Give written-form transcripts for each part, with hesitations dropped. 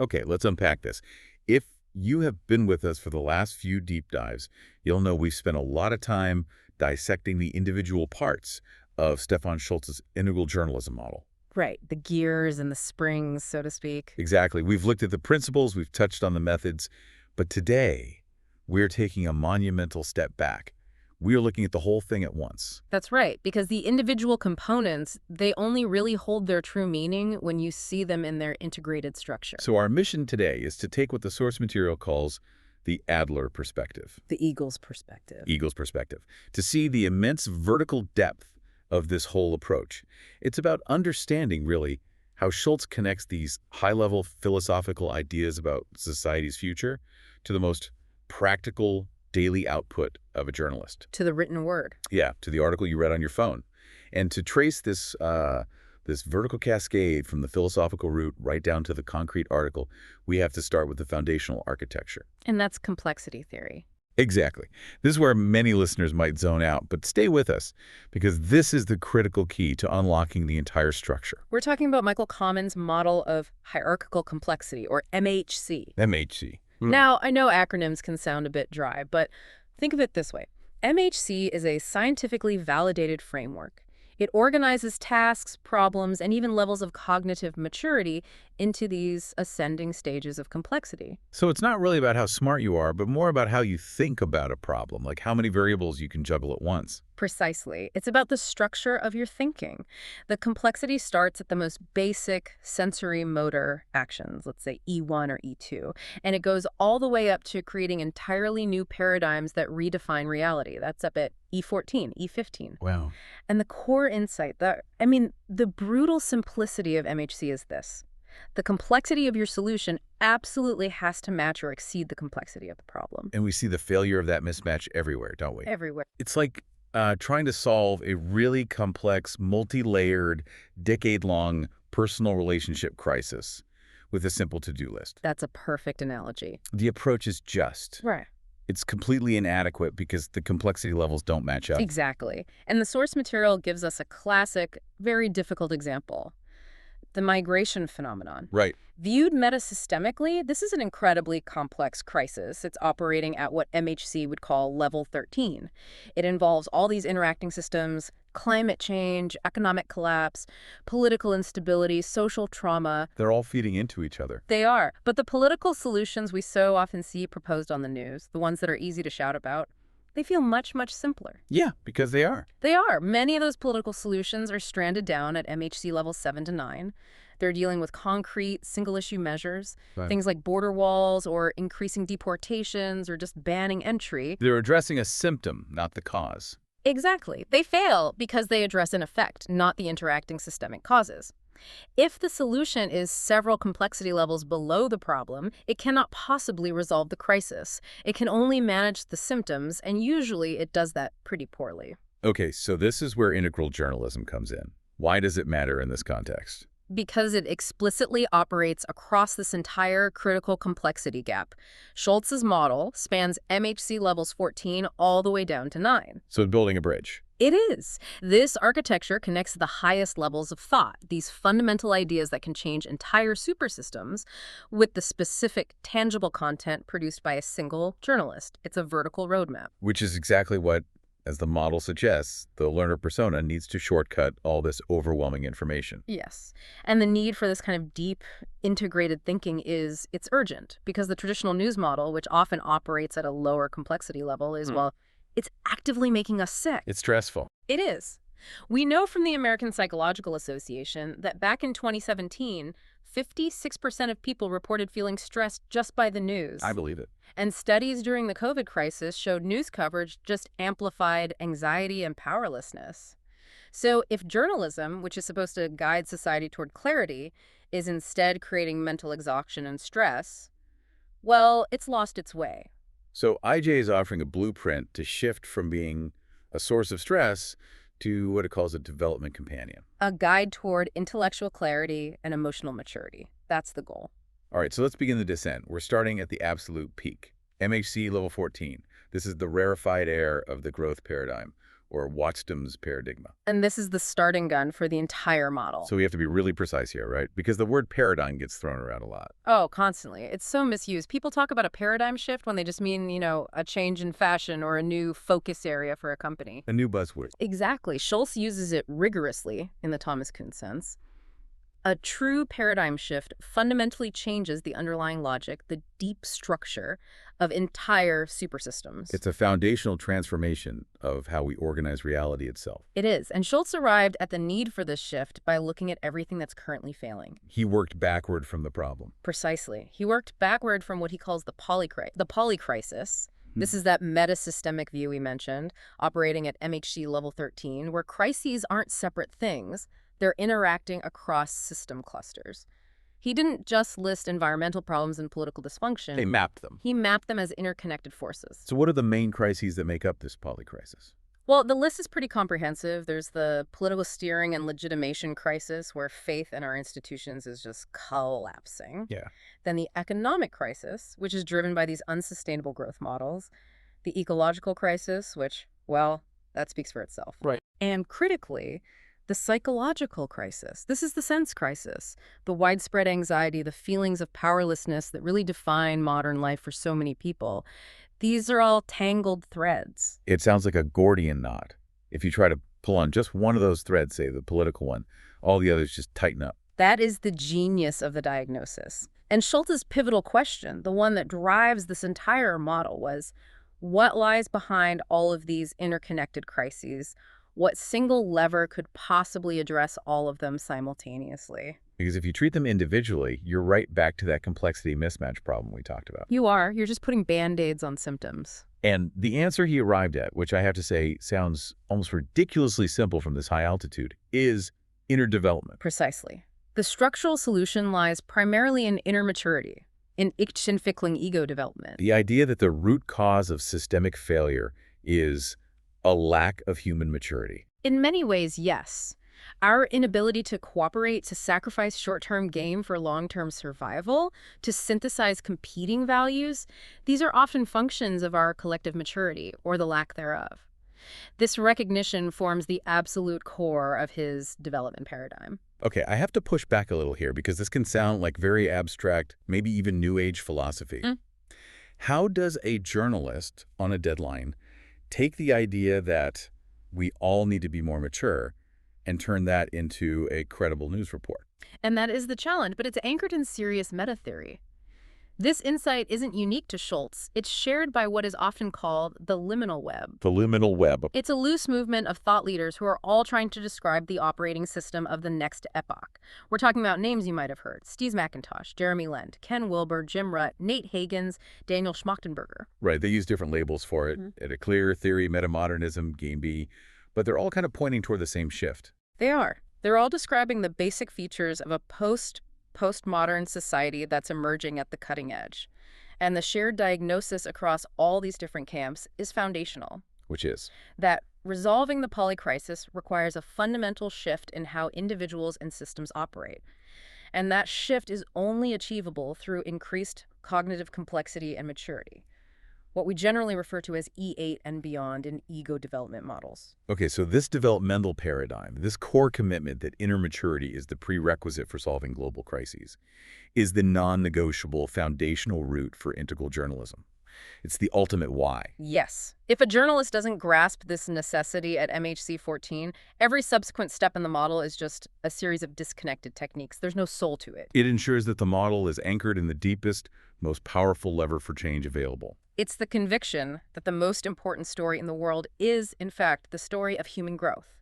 Okay, let's unpack this. If you have been with us for the last few deep dives, you'll know we've spent a lot of time dissecting the individual parts of Stefan Schultz's integral journalism model. Right, the gears and the springs, so to speak. Exactly. We've looked at the principles, we've touched on the methods, but today we're taking a monumental step back. We are looking at the whole thing at once. That's right, because the individual components, they only really hold their true meaning when you see them in their integrated structure. So our mission today is to take what the source material calls the Adler perspective, The eagle's perspective. Eagle's perspective, to see the immense vertical depth of this whole approach. It's about understanding, really, how Schultz connects these high-level philosophical ideas about society's future to the most practical daily output of a journalist. To the written word. Yeah, to the article you read on your phone. And to trace this vertical cascade from the philosophical root right down to the concrete article, we have to start with the foundational architecture. And that's complexity theory. Exactly. This is where many listeners might zone out, but stay with us, because this is the critical key to unlocking the entire structure. We're talking about Michael Common's model of hierarchical complexity, or MHC. MHC. Now, I know acronyms can sound a bit dry, but think of it this way. MHC is a scientifically validated framework. It organizes tasks, problems, and even levels of cognitive maturity into these ascending stages of complexity. So it's not really about how smart you are, but more about how you think about a problem, like how many variables you can juggle at once. Precisely. It's about the structure of your thinking. The complexity starts at the most basic sensory motor actions, let's say E1 or E2, and it goes all the way up to creating entirely new paradigms that redefine reality. That's up at E14, E15. Wow. And the core insight, the brutal simplicity of MHC is this. The complexity of your solution absolutely has to match or exceed the complexity of the problem. And we see the failure of that mismatch everywhere, don't we? Everywhere. It's like trying to solve a really complex, multi-layered, decade-long personal relationship crisis with a simple to-do list. That's a perfect analogy. The approach is just. Right. It's completely inadequate because the complexity levels don't match up. Exactly. And the source material gives us a classic, very difficult example. The migration phenomenon. Right. Viewed metasystemically, this is an incredibly complex crisis. It's operating at what MHC would call level 13. It involves all these interacting systems, climate change, economic collapse, political instability, social trauma. They're all feeding into each other. They are. But the political solutions we so often see proposed on the news, the ones that are easy to shout about, they feel much, much simpler. Yeah, because they are. They are. Many of those political solutions are stranded down at MHC levels 7 to 9. They're dealing with concrete, single-issue measures, things like border walls or increasing deportations or just banning entry. They're addressing a symptom, not the cause. Exactly. They fail because they address an effect, not the interacting systemic causes. If the solution is several complexity levels below the problem, it cannot possibly resolve the crisis. It can only manage the symptoms, and usually it does that pretty poorly. Okay, so this is where integral journalism comes in. Why does it matter in this context? Because it explicitly operates across this entire critical complexity gap. Schultz's model spans MHC levels 14 all the way down to 9. So it's building a bridge. It is. This architecture connects the highest levels of thought, these fundamental ideas that can change entire supersystems, with the specific, tangible content produced by a single journalist. It's a vertical roadmap. Which is exactly what, as the model suggests, the learner persona needs to shortcut all this overwhelming information. Yes. And the need for this kind of deep, integrated thinking it's urgent, because the traditional news model, which often operates at a lower complexity level, is, well, it's actively making us sick. It's stressful. It is. We know from the American Psychological Association that back in 2017, 56% of people reported feeling stressed just by the news. I believe it. And studies during the COVID crisis showed news coverage just amplified anxiety and powerlessness. So if journalism, which is supposed to guide society toward clarity, is instead creating mental exhaustion and stress, well, it's lost its way. So IJ is offering a blueprint to shift from being a source of stress to what it calls a development companion. A guide toward intellectual clarity and emotional maturity. That's the goal. All right, so let's begin the descent. We're starting at the absolute peak. MHC level 14. This is the rarefied air of the growth paradigm, or Wattstom's paradigm. And this is the starting gun for the entire model. So we have to be really precise here, right? Because the word paradigm gets thrown around a lot. Oh, constantly. It's so misused. People talk about a paradigm shift when they just mean, a change in fashion or a new focus area for a company. A new buzzword. Exactly. Schultz uses it rigorously in the Thomas Kuhn sense. A true paradigm shift fundamentally changes the underlying logic, the deep structure of entire supersystems. It's a foundational transformation of how we organize reality itself. It is. And Schultz arrived at the need for this shift by looking at everything that's currently failing. He worked backward from the problem. Precisely. He worked backward from what he calls the polycrisis. This is that meta-systemic view we mentioned, operating at MHC level 13, where crises aren't separate things. They're interacting across system clusters. He didn't just list environmental problems and political dysfunction. They mapped them. He mapped them as interconnected forces. So what are the main crises that make up this polycrisis? Well, the list is pretty comprehensive. There's the political steering and legitimation crisis, where faith in our institutions is just collapsing. Yeah. Then the economic crisis, which is driven by these unsustainable growth models. The ecological crisis, which, well, that speaks for itself. Right. And critically, the psychological crisis. This is the sense crisis, the widespread anxiety, the feelings of powerlessness that really define modern life for so many people. These are all tangled threads. It sounds like a Gordian knot. If you try to pull on just one of those threads, say the political one, all the others just tighten up. That is the genius of the diagnosis. And Schultz's pivotal question, the one that drives this entire model, was what lies behind all of these interconnected crises? What single lever could possibly address all of them simultaneously? Because if you treat them individually, you're right back to that complexity mismatch problem we talked about. You are. You're just putting Band-Aids on symptoms. And the answer he arrived at, which I have to say sounds almost ridiculously simple from this high altitude, is inner development. Precisely. The structural solution lies primarily in inner maturity, in Ich-Entwicklung ego development. The idea that the root cause of systemic failure is a lack of human maturity. In many ways, yes. Our inability to cooperate, to sacrifice short-term gain for long-term survival, to synthesize competing values, these are often functions of our collective maturity, or the lack thereof. This recognition forms the absolute core of his development paradigm. Okay, I have to push back a little here because this can sound like very abstract, maybe even New Age philosophy. How does a journalist on a deadline take the idea that we all need to be more mature and turn that into a credible news report? And that is the challenge, but it's anchored in serious meta-theory. This insight isn't unique to Schultz. It's shared by what is often called the liminal web. The liminal web. It's a loose movement of thought leaders who are all trying to describe the operating system of the next epoch. We're talking about names you might have heard: Steve McIntosh, Jeremy Lent, Ken Wilber, Jim Rutt, Nate Hagans, Daniel Schmachtenberger. Right, they use different labels for it. At a clear theory, metamodernism, game B, but they're all kind of pointing toward the same shift. They are. They're all describing the basic features of a postmodern society that's emerging at the cutting edge. And the shared diagnosis across all these different camps is foundational. Which is? That resolving the polycrisis requires a fundamental shift in how individuals and systems operate. And that shift is only achievable through increased cognitive complexity and maturity, what we generally refer to as E8 and beyond in ego development models. Okay, so this developmental paradigm, this core commitment that inner maturity is the prerequisite for solving global crises, is the non-negotiable foundational root for integral journalism. It's the ultimate why. Yes. If a journalist doesn't grasp this necessity at MHC 14, every subsequent step in the model is just a series of disconnected techniques. There's no soul to it. It ensures that the model is anchored in the deepest, most powerful lever for change available. It's the conviction that the most important story in the world is, in fact, the story of human growth.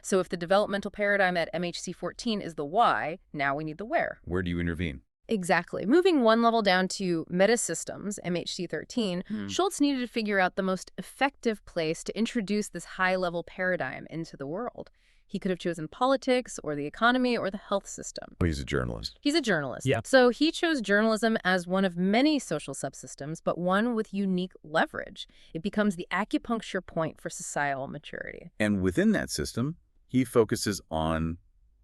So if the developmental paradigm at MHC 14 is the why, now we need the where. Where do you intervene? Exactly. Moving one level down to metasystems, MHC 13, Schultz needed to figure out the most effective place to introduce this high-level paradigm into the world. He could have chosen politics or the economy or the health system. Oh, he's a journalist. He's a journalist. Yeah. So he chose journalism as one of many social subsystems, but one with unique leverage. It becomes the acupuncture point for societal maturity. And within that system, he focuses on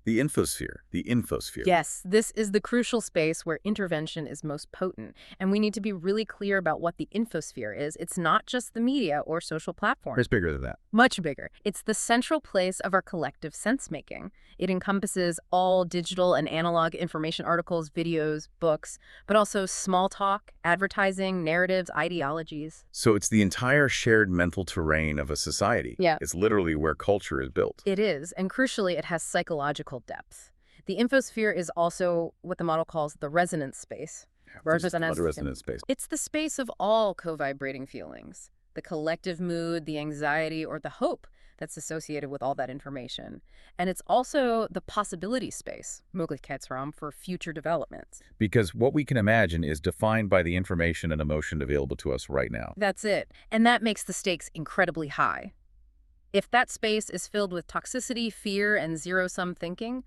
The infosphere. The infosphere. Yes, this is the crucial space where intervention is most potent, and we need to be really clear about what the infosphere is. It's not just the media or social platforms. It's bigger than that. Much bigger. It's the central place of our collective sense-making. It encompasses all digital and analog information articles, videos, books, but also small talk, advertising, narratives, ideologies. So it's the entire shared mental terrain of a society. Yeah. It's literally where culture is built. It is, and crucially, it has psychological depth. The infosphere is also what the model calls the resonance space. Resonance space. It's the space of all co-vibrating feelings, the collective mood, the anxiety, or the hope that's associated with all that information. And it's also the possibility space, möglighetsraum, for future developments. Because what we can imagine is defined by the information and emotion available to us right now. That's it. And that makes the stakes incredibly high. If that space is filled with toxicity, fear, and zero-sum thinking,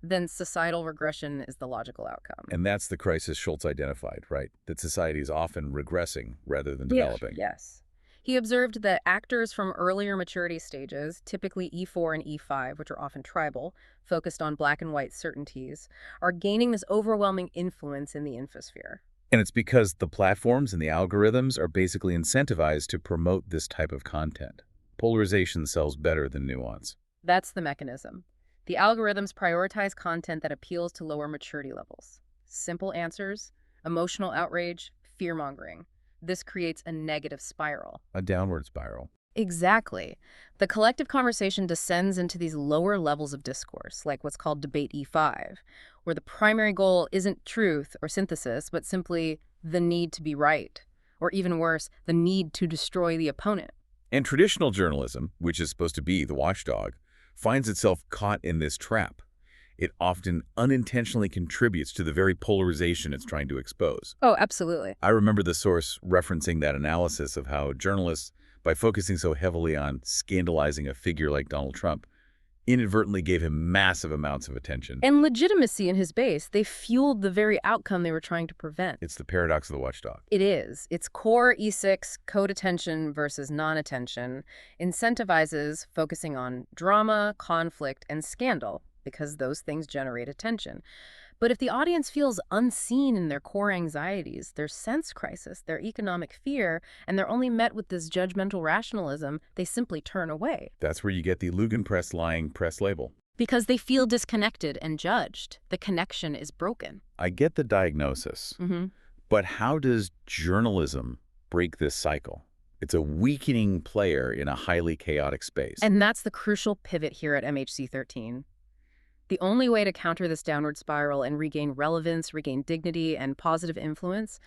then societal regression is the logical outcome. And that's the crisis Schultz identified, right? That society is often regressing rather than developing. Yes. He observed that actors from earlier maturity stages, typically E4 and E5, which are often tribal, focused on black and white certainties, are gaining this overwhelming influence in the infosphere. And it's because the platforms and the algorithms are basically incentivized to promote this type of content. Polarization sells better than nuance. That's the mechanism. The algorithms prioritize content that appeals to lower maturity levels. Simple answers, emotional outrage, fear-mongering. This creates a negative spiral. A downward spiral. Exactly. The collective conversation descends into these lower levels of discourse, like what's called debate E5, where the primary goal isn't truth or synthesis, but simply the need to be right, or even worse, the need to destroy the opponent. And traditional journalism, which is supposed to be the watchdog, finds itself caught in this trap. It often unintentionally contributes to the very polarization it's trying to expose. Oh, absolutely. I remember the source referencing that analysis of how journalists, by focusing so heavily on scandalizing a figure like Donald Trump, inadvertently gave him massive amounts of attention. And legitimacy in his base. They fueled the very outcome they were trying to prevent. It's the paradox of the watchdog. It is. Its core E6, code attention versus non-attention, incentivizes focusing on drama, conflict, and scandal, because those things generate attention. But if the audience feels unseen in their core anxieties, their sense crisis, their economic fear, and they're only met with this judgmental rationalism, they simply turn away. That's where you get the Lugenpress lying press label. Because they feel disconnected and judged. The connection is broken. I get the diagnosis, but how does journalism break this cycle? It's a weakening player in a highly chaotic space. And that's the crucial pivot here at MHC 13. The only way to counter this downward spiral and regain relevance, regain dignity, and positive influence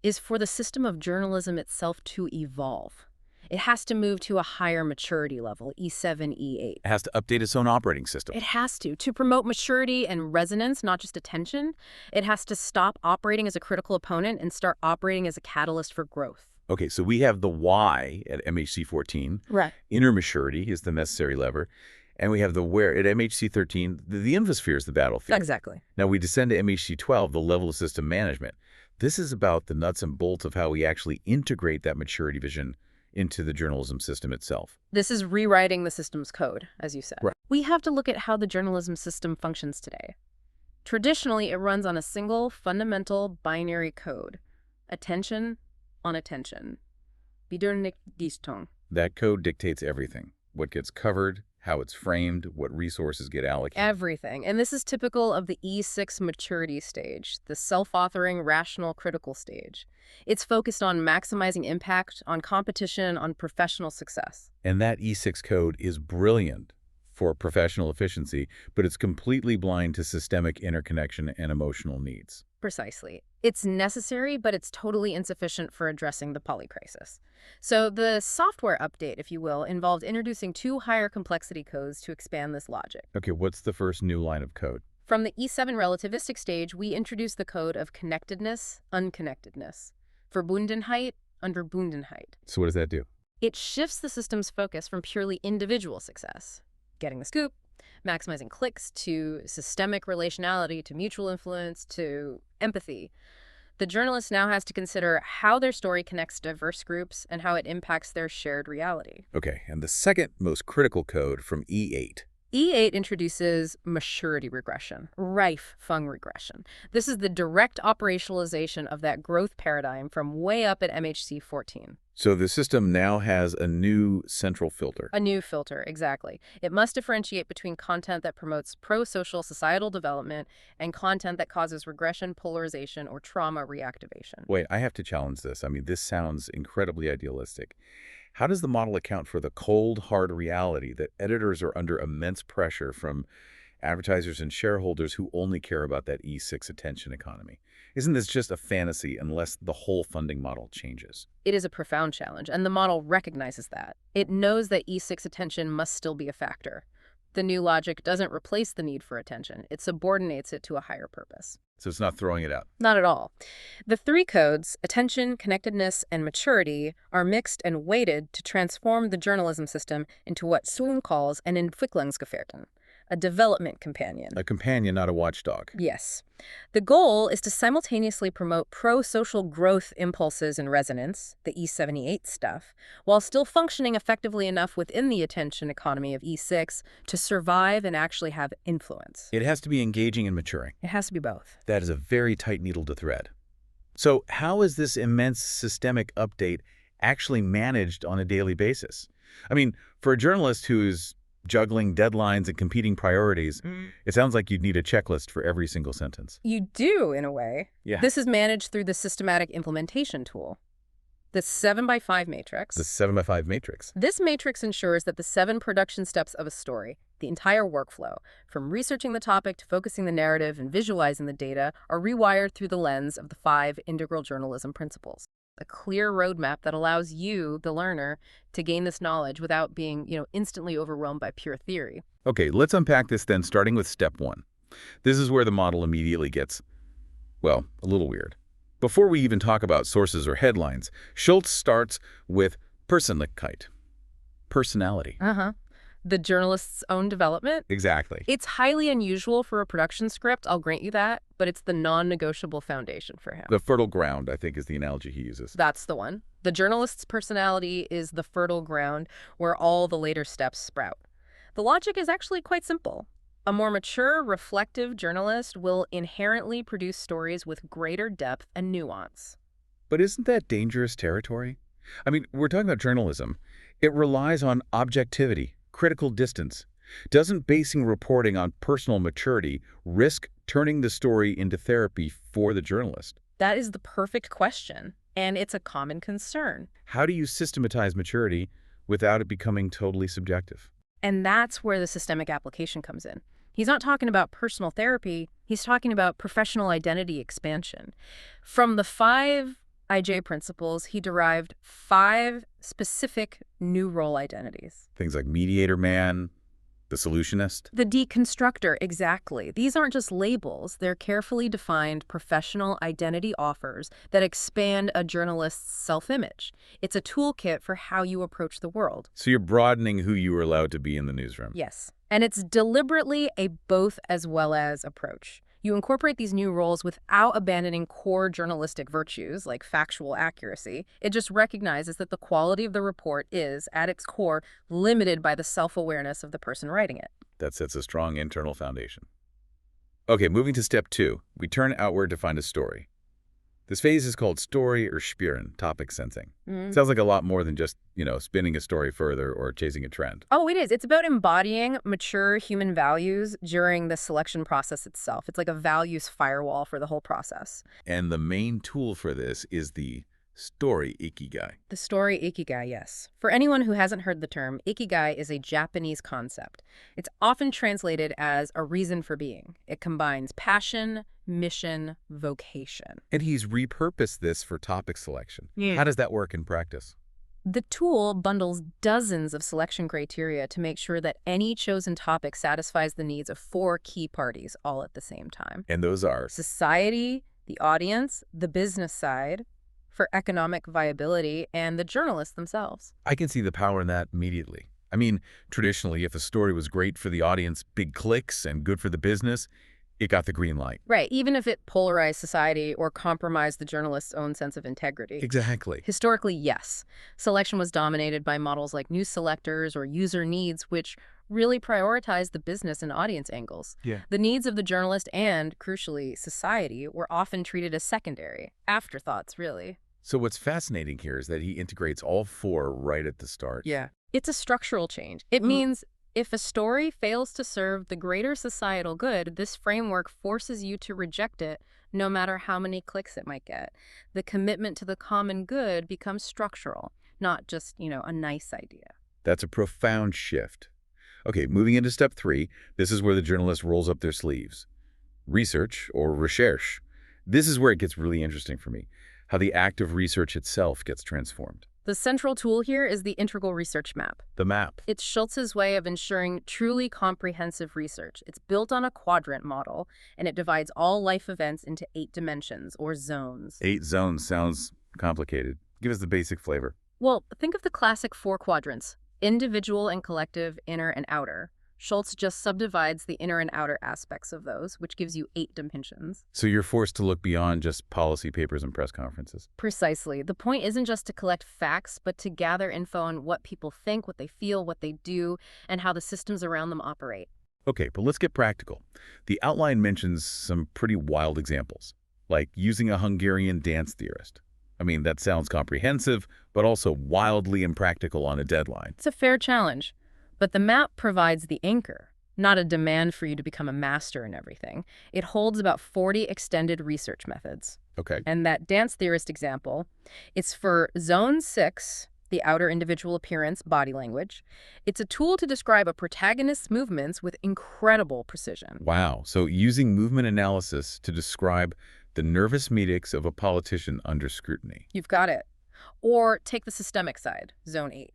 is for the system of journalism itself to evolve. It has to move to a higher maturity level, E7, E8. It has to update its own operating system. It has to promote maturity and resonance, not just attention. It has to stop operating as a critical opponent and start operating as a catalyst for growth. Okay, so we have the why at MHC 14. Right. Inner maturity is the necessary lever. And we have the where at MHC 13, the infosphere is the battlefield. Exactly. Now we descend to MHC 12, the level of system management. This is about the nuts and bolts of how we actually integrate that maturity vision into the journalism system itself. This is rewriting the system's code, as you said. Right. We have to look at how the journalism system functions today. Traditionally, it runs on a single fundamental binary code. Attention on attention. Bedürfnisdichtung. That code dictates everything. What gets covered, how it's framed, what resources get allocated. Everything. And this is typical of the E6 maturity stage, the self-authoring, rational, critical stage. It's focused on maximizing impact, on competition, on professional success. And that E6 code is brilliant for professional efficiency, but it's completely blind to systemic interconnection and emotional needs. Precisely. It's necessary, but it's totally insufficient for addressing the polycrisis. So the software update, if you will, involved introducing 2 higher complexity codes to expand this logic. Okay, what's the first new line of code? From the E7 relativistic stage, we introduced the code of connectedness, unconnectedness. Verbundenheit, Unterbundenheit. So what does that do? It shifts the system's focus from purely individual success, getting the scoop, maximizing clicks, to systemic relationality, to mutual influence, to empathy. The journalist now has to consider how their story connects diverse groups and how it impacts their shared reality. Okay, and the second most critical code from E8, E8 introduces maturity regression, Reif-Fung regression. This is the direct operationalization of that growth paradigm from way up at MHC 14. So the system now has a new central filter. A new filter, exactly. It must differentiate between content that promotes pro-social societal development and content that causes regression, polarization, or trauma reactivation. Wait, I have to challenge this. I mean, this sounds incredibly idealistic. How does the model account for the cold, hard reality that editors are under immense pressure from advertisers and shareholders who only care about that E6 attention economy? Isn't this just a fantasy unless the whole funding model changes? It is a profound challenge, and the model recognizes that. It knows that E6 attention must still be a factor. The new logic doesn't replace the need for attention. It subordinates it to a higher purpose. So it's not throwing it out. Not at all. The three codes, attention, connectedness, and maturity, are mixed and weighted to transform the journalism system into what Schultz calls an Entwicklungsgefährten, a development companion. A companion, not a watchdog. Yes. The goal is to simultaneously promote pro-social growth impulses and resonance, the E78 stuff, while still functioning effectively enough within the attention economy of E6 to survive and actually have influence. It has to be engaging and maturing. It has to be both. That is a very tight needle to thread. So how is this immense systemic update actually managed on a daily basis? I mean, for a journalist who's juggling deadlines and competing priorities, it sounds like you'd need a checklist for every single sentence. You do, in a way. Yeah. This is managed through the systematic implementation tool, the 7x5 matrix. The 7x5 matrix. This matrix ensures that the 7 production steps of a story, the entire workflow, from researching the topic to focusing the narrative and visualizing the data, are rewired through the lens of the 5 integral journalism principles. A clear roadmap that allows you, the learner, to gain this knowledge without being, instantly overwhelmed by pure theory. Okay, let's unpack this then, starting with step 1. This is where the model immediately gets, well, a little weird. Before we even talk about sources or headlines, Schultz starts with Persönlichkeit, personality. The journalist's own development. Exactly. It's highly unusual for a production script, I'll grant you that, but it's the non-negotiable foundation for him. The fertile ground, I think, is the analogy he uses. That's the one. The journalist's personality is the fertile ground where all the later steps sprout. The logic is actually quite simple. A more mature, reflective journalist will inherently produce stories with greater depth and nuance. But isn't that dangerous territory? I mean, we're talking about journalism. It relies on objectivity, critical distance. Doesn't basing reporting on personal maturity risk turning the story into therapy for the journalist? That is the perfect question, and it's a common concern. How do you systematize maturity without it becoming totally subjective? And that's where the systemic application comes in. He's not talking about personal therapy, he's talking about professional identity expansion. From the 5 IJ principles, he derived 5 specific new role identities. Things like mediator man, the solutionist. The deconstructor, exactly. These aren't just labels. They're carefully defined professional identity offers that expand a journalist's self-image. It's a toolkit for how you approach the world. So you're broadening who you are allowed to be in the newsroom. Yes. And it's deliberately a both as well as approach. You incorporate these new roles without abandoning core journalistic virtues like factual accuracy. It just recognizes that the quality of the report is, at its core, limited by the self-awareness of the person writing it. That sets a strong internal foundation. Okay, moving to step 2. We turn outward to find a story. This phase is called story or spüren, topic sensing. Sounds like a lot more than just, spinning a story further or chasing a trend. Oh, it is. It's about embodying mature human values during the selection process itself. It's like a values firewall for the whole process. And the main tool for this is the story ikigai. The story ikigai, yes. For anyone who hasn't heard the term, ikigai is a Japanese concept. It's often translated as a reason for being. It combines passion, mission, vocation. And he's repurposed this for topic selection. How does that work in practice? The tool bundles dozens of selection criteria to make sure that any chosen topic satisfies the needs of 4 key parties all at the same time. And those are? Society, the audience, the business side, for economic viability, and the journalists themselves. I can see the power in that immediately. I mean, traditionally, if a story was great for the audience, big clicks, and good for the business, It got the green light. Right, even if it polarized society or compromised the journalist's own sense of integrity. Exactly. Historically, yes. Selection was dominated by models like news selectors or user needs, which really prioritized the business and audience angles. Yeah. The needs of the journalist and, crucially, society were often treated as secondary, afterthoughts, really. So what's fascinating here is that he integrates all four right at the start. Yeah. It's a structural change. It means if a story fails to serve the greater societal good, this framework forces you to reject it, no matter how many clicks it might get. The commitment to the common good becomes structural, not just, a nice idea. That's a profound shift. Okay, moving into step 3, this is where the journalist rolls up their sleeves. Research, or recherche. This is where it gets really interesting for me, how the act of research itself gets transformed. The central tool here is the integral research map. The map. It's Schultz's way of ensuring truly comprehensive research. It's built on a quadrant model, and it divides all life events into 8 dimensions, or zones. 8 zones sounds complicated. Give us the basic flavor. Well, think of the classic 4 quadrants: individual and collective, inner and outer. Schultz just subdivides the inner and outer aspects of those, which gives you 8 dimensions. So you're forced to look beyond just policy papers and press conferences. Precisely. The point isn't just to collect facts, but to gather info on what people think, what they feel, what they do, and how the systems around them operate. Okay, but let's get practical. The outline mentions some pretty wild examples, like using a Hungarian dance theorist. I mean, that sounds comprehensive, but also wildly impractical on a deadline. It's a fair challenge. But the map provides the anchor, not a demand for you to become a master in everything. It holds about 40 extended research methods. Okay. And that dance theorist example, it's for Zone 6, the outer individual appearance, body language. It's a tool to describe a protagonist's movements with incredible precision. Wow. So using movement analysis to describe the nervous metics of a politician under scrutiny. You've got it. Or take the systemic side, Zone 8.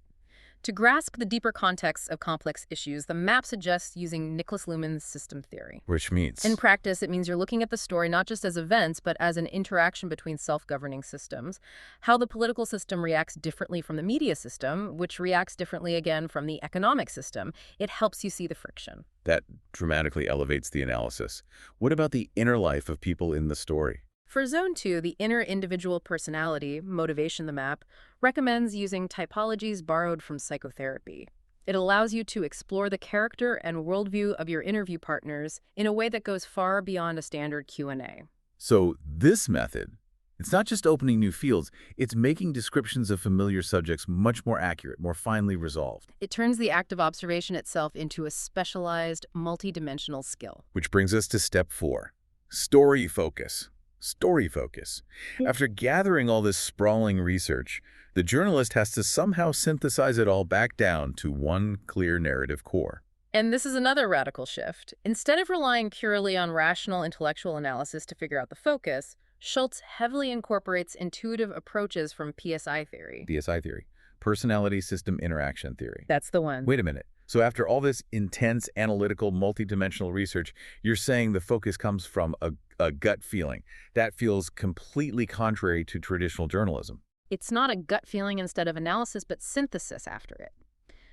To grasp the deeper context of complex issues, the map suggests using Niklas Luhmann's system theory. Which means? In practice, it means you're looking at the story not just as events, but as an interaction between self-governing systems, how the political system reacts differently from the media system, which reacts differently again from the economic system. It helps you see the friction. That dramatically elevates the analysis. What about the inner life of people in the story? For Zone 2, the inner individual personality, motivation the map, recommends using typologies borrowed from psychotherapy. It allows you to explore the character and worldview of your interview partners in a way that goes far beyond a standard Q&A. So this method, it's not just opening new fields, it's making descriptions of familiar subjects much more accurate, more finely resolved. It turns the act of observation itself into a specialized, multidimensional skill. Which brings us to step 4, story focus. Story focus. After gathering all this sprawling research, the journalist has to somehow synthesize it all back down to one clear narrative core. And this is another radical shift. Instead of relying purely on rational intellectual analysis to figure out the focus, Schultz heavily incorporates intuitive approaches from PSI theory. PSI theory. Personality System Interaction Theory. That's the one. Wait a minute. So after all this intense, analytical, multidimensional research, you're saying the focus comes from a gut feeling. That feels completely contrary to traditional journalism. It's not a gut feeling instead of analysis, but synthesis after it.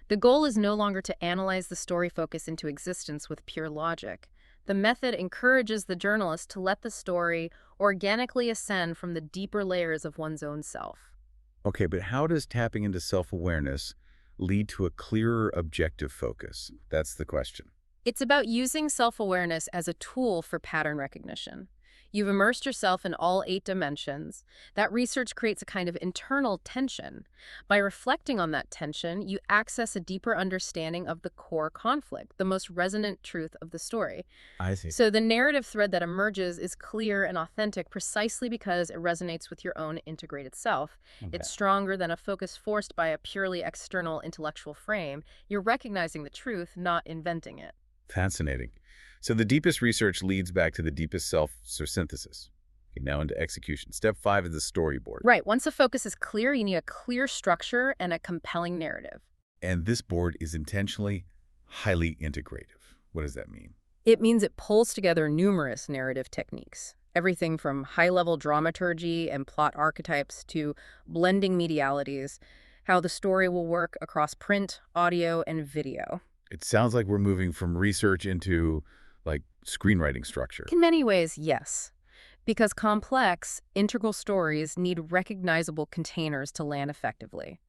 The goal is no longer to analyze the story focus into existence with pure logic. The method encourages the journalist to let the story organically ascend from the deeper layers of one's own self. Okay, but how does tapping into self-awareness lead to a clearer objective focus? That's the question. It's about using self-awareness as a tool for pattern recognition. You've immersed yourself in all 8 dimensions. That research creates a kind of internal tension. By reflecting on that tension, you access a deeper understanding of the core conflict, the most resonant truth of the story. I see. So the narrative thread that emerges is clear and authentic precisely because it resonates with your own integrated self. Okay. It's stronger than a focus forced by a purely external intellectual frame. You're recognizing the truth, not inventing it. Fascinating. So the deepest research leads back to the deepest self, so synthesis. Okay, now into execution. Step 5 is the storyboard. Right. Once a focus is clear, you need a clear structure and a compelling narrative. And this board is intentionally highly integrative. What does that mean? It means it pulls together numerous narrative techniques. Everything from high-level dramaturgy and plot archetypes to blending medialities, how the story will work across print, audio, and video. It sounds like we're moving from research into, like, screenwriting structure. In many ways, yes. Because complex, integral stories need recognizable containers to land effectively.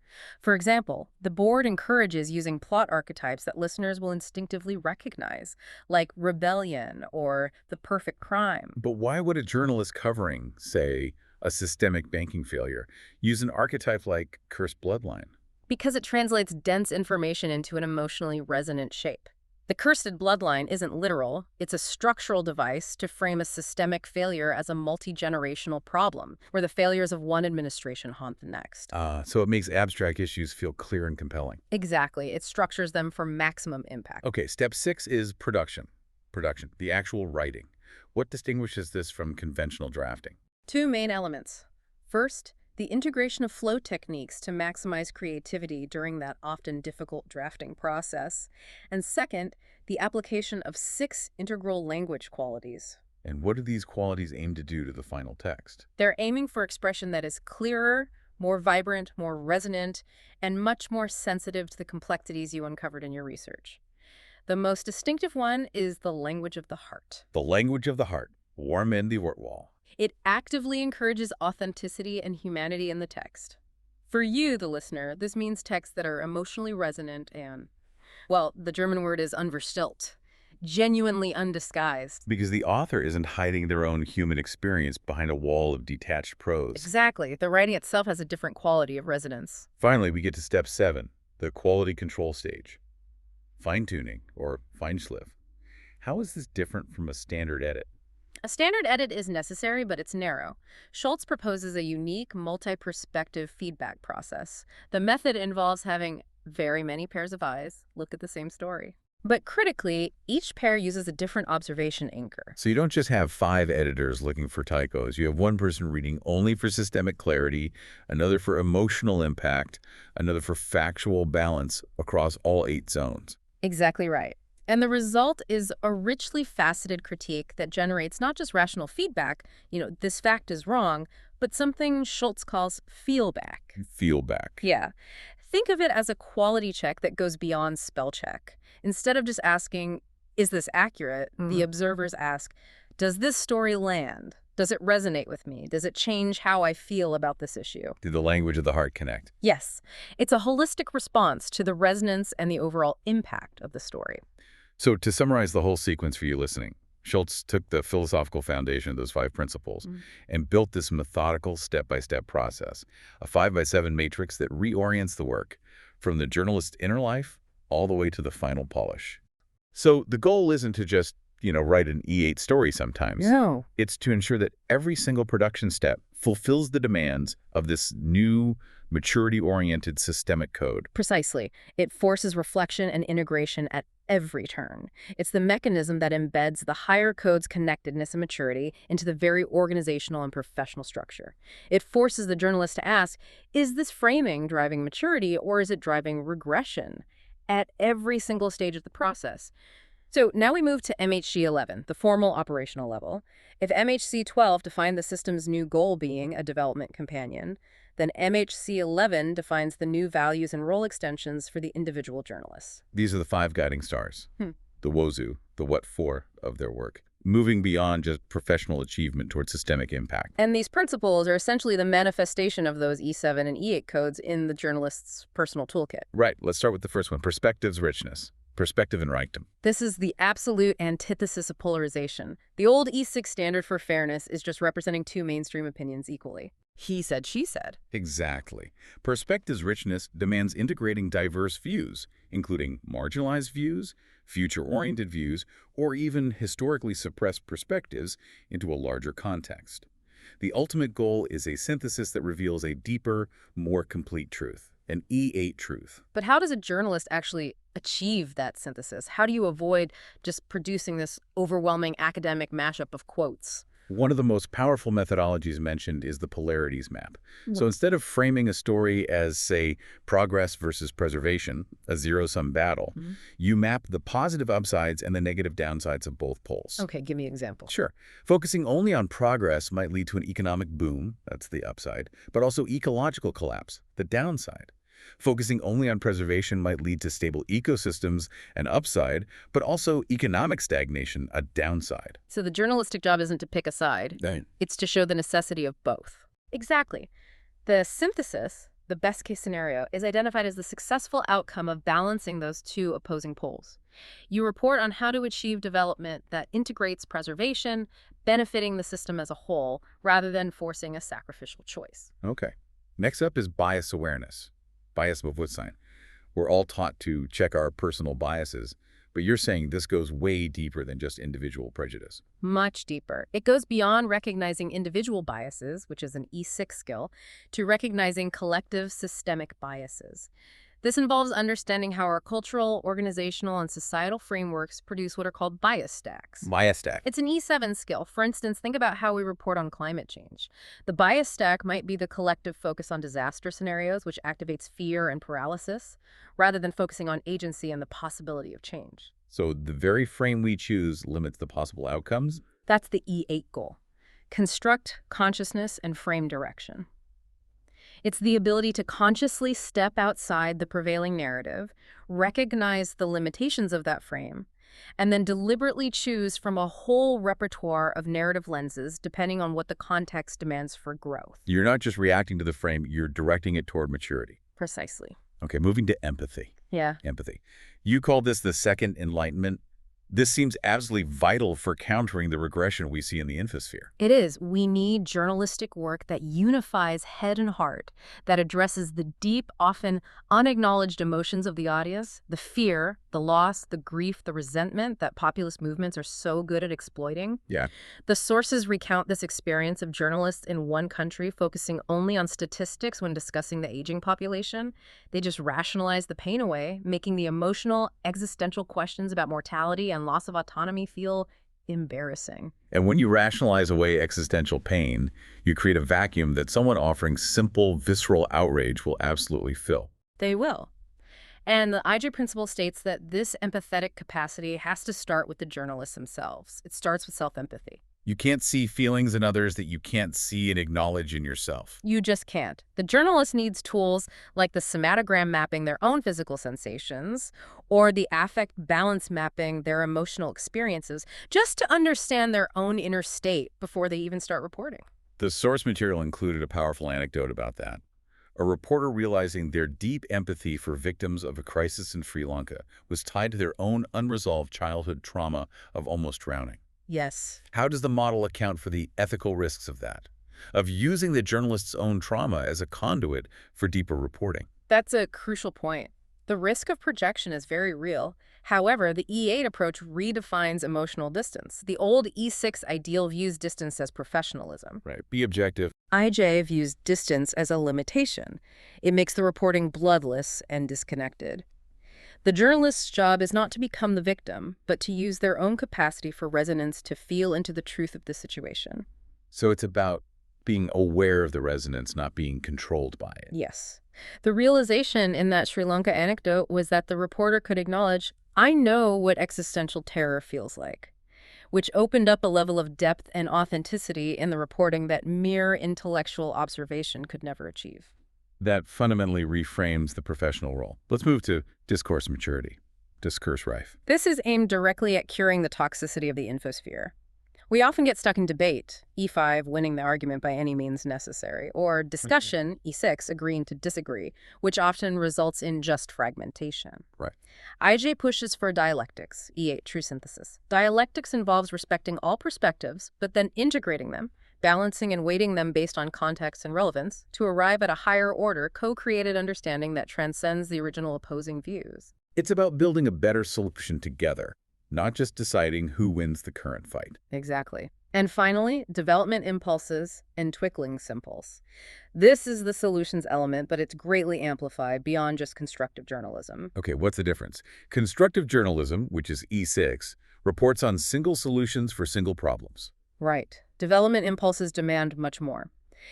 For example, the board encourages using plot archetypes that listeners will instinctively recognize, like rebellion or the perfect crime. But why would a journalist covering, say, a systemic banking failure, use an archetype like cursed bloodline? Because it translates dense information into an emotionally resonant shape. The cursed bloodline isn't literal, it's a structural device to frame a systemic failure as a multi-generational problem, where the failures of one administration haunt the next. So it makes abstract issues feel clear and compelling. Exactly. It structures them for maximum impact. Okay, step 6 is production. Production, the actual writing. What distinguishes this from conventional drafting? Two main elements. First, the integration of flow techniques to maximize creativity during that often difficult drafting process. And second, the application of 6 integral language qualities. And what do these qualities aim to do to the final text? They're aiming for expression that is clearer, more vibrant, more resonant, and much more sensitive to the complexities you uncovered in your research. The most distinctive one is the language of the heart. The language of the heart. Warm in the wort wall. It actively encourages authenticity and humanity in the text. For you, the listener, this means texts that are emotionally resonant and, well, the German word is unverstellt, genuinely undisguised. Because the author isn't hiding their own human experience behind a wall of detached prose. Exactly. The writing itself has a different quality of resonance. Finally, we get to step 7, the quality control stage. Fine-tuning, or Feinschliff. How is this different from a standard edit? A standard edit is necessary, but it's narrow. Schultz proposes a unique, multi-perspective feedback process. The method involves having very many pairs of eyes look at the same story. But critically, each pair uses a different observation anchor. So you don't just have 5 editors looking for typos. You have one person reading only for systemic clarity, another for emotional impact, another for factual balance across all 8 zones. Exactly right. And the result is a richly faceted critique that generates not just rational feedback, this fact is wrong, but something Schultz calls feelback. Feelback. Yeah. Think of it as a quality check that goes beyond spell check. Instead of just asking, is this accurate? The observers ask, does this story land? Does it resonate with me? Does it change how I feel about this issue? Did the language of the heart connect? Yes. It's a holistic response to the resonance and the overall impact of the story. So to summarize the whole sequence for you listening, Schultz took the philosophical foundation of those 5 principles and built this methodical step-by-step process, a 5x7 matrix that reorients the work from the journalist's inner life all the way to the final polish. So the goal isn't to just, write an E8 story sometimes. No. It's to ensure that every single production step fulfills the demands of this new, maturity-oriented systemic code. Precisely. It forces reflection and integration at every turn. It's the mechanism that embeds the higher code's connectedness and maturity into the very organizational and professional structure. It forces the journalist to ask, is this framing driving maturity or is it driving regression at every single stage of the process? So now we move to MHC 11, the formal operational level. If MHC 12 defined the system's new goal being a development companion, then MHC 11 defines the new values and role extensions for the individual journalists. These are the 5 guiding stars, the wozu, the what for of their work, moving beyond just professional achievement towards systemic impact. And these principles are essentially the manifestation of those E7 and E8 codes in the journalist's personal toolkit. Right, let's start with the first one, perspective's richness. Perspective and Reichtum. This is the absolute antithesis of polarization. The old E6 standard for fairness is just representing 2 mainstream opinions equally. He said, she said. Exactly. Perspective's richness demands integrating diverse views, including marginalized views, future-oriented views, or even historically suppressed perspectives into a larger context. The ultimate goal is a synthesis that reveals a deeper, more complete truth, an E8 truth. But how does a journalist actually achieve that synthesis? How do you avoid just producing this overwhelming academic mashup of quotes? One of the most powerful methodologies mentioned is the polarities map. So instead of framing a story as, say, progress versus preservation, a zero-sum battle, you map the positive upsides and the negative downsides of both poles. Okay, give me an example. Sure. Focusing only on progress might lead to an economic boom, that's the upside, but also ecological collapse, the downside. Focusing only on preservation might lead to stable ecosystems, an upside, but also economic stagnation, a downside. So the journalistic job isn't to pick a side. Right. It's to show the necessity of both. Exactly. The synthesis, the best case scenario, is identified as the successful outcome of balancing those two opposing poles. You report on how to achieve development that integrates preservation, benefiting the system as a whole, rather than forcing a sacrificial choice. Okay. Next up is bias awareness. Bias Bewusstsein. We're all taught to check our personal biases, but you're saying this goes way deeper than just individual prejudice. Much deeper. It goes beyond recognizing individual biases, which is an E6 skill, to recognizing collective systemic biases. This involves understanding how our cultural, organizational, and societal frameworks produce what are called bias stacks. Bias stack. It's an E7 skill. For instance, think about how we report on climate change. The bias stack might be the collective focus on disaster scenarios, which activates fear and paralysis, rather than focusing on agency and the possibility of change. So the very frame we choose limits the possible outcomes? That's the E8 goal. Construct consciousness and frame direction. It's the ability to consciously step outside the prevailing narrative, recognize the limitations of that frame, and then deliberately choose from a whole repertoire of narrative lenses depending on what the context demands for growth. You're not just reacting to the frame, you're directing it toward maturity. Precisely. Okay, moving to empathy. Yeah. Empathy. You call this the second enlightenment. This seems absolutely vital for countering the regression we see in the infosphere. It is. We need journalistic work that unifies head and heart, that addresses the deep, often unacknowledged emotions of the audience, the fear, the loss, the grief, the resentment that populist movements are so good at exploiting. Yeah. The sources recount this experience of journalists in one country focusing only on statistics when discussing the aging population. They just rationalize the pain away, making the emotional, existential questions about mortality and loss of autonomy feel embarrassing. And when you rationalize away existential pain, you create a vacuum that someone offering simple, visceral outrage will absolutely fill. They will. And the IJ principle states that this empathetic capacity has to start with the journalists themselves. It starts with self-empathy. You can't see feelings in others that you can't see and acknowledge in yourself. You just can't. The journalist needs tools like the somatogram mapping their own physical sensations or the affect balance mapping their emotional experiences just to understand their own inner state before they even start reporting. The source material included a powerful anecdote about that. A reporter realizing their deep empathy for victims of a crisis in Sri Lanka was tied to their own unresolved childhood trauma of almost drowning. Yes. How does the model account for the ethical risks of that? Of using the journalist's own trauma as a conduit for deeper reporting? That's a crucial point. The risk of projection is very real. However, the E8 approach redefines emotional distance. The old E6 ideal views distance as professionalism. Right. Be objective. IJ views distance as a limitation. It makes the reporting bloodless and disconnected. The journalist's job is not to become the victim, but to use their own capacity for resonance to feel into the truth of the situation. So it's about being aware of the resonance, not being controlled by it. Yes. The realization in that Sri Lanka anecdote was that the reporter could acknowledge, I know what existential terror feels like, which opened up a level of depth and authenticity in the reporting that mere intellectual observation could never achieve. That fundamentally reframes the professional role. Let's move to discourse maturity, discourse rife. This is aimed directly at curing the toxicity of the infosphere. We often get stuck in debate, E5 winning the argument by any means necessary, or discussion, E6 agreeing to disagree, which often results in just fragmentation. Right. IJ pushes for dialectics, E8 true synthesis. Dialectics involves respecting all perspectives, but then integrating them, balancing and weighting them based on context and relevance, to arrive at a higher order, co-created understanding that transcends the original opposing views. It's about building a better solution together, not just deciding who wins the current fight. Exactly. And finally, development impulses and twinkling simples. This is the solutions element, but it's greatly amplified beyond just constructive journalism. Okay, what's the difference? Constructive journalism, which is E6, reports on single solutions for single problems. Right. Development impulses demand much more.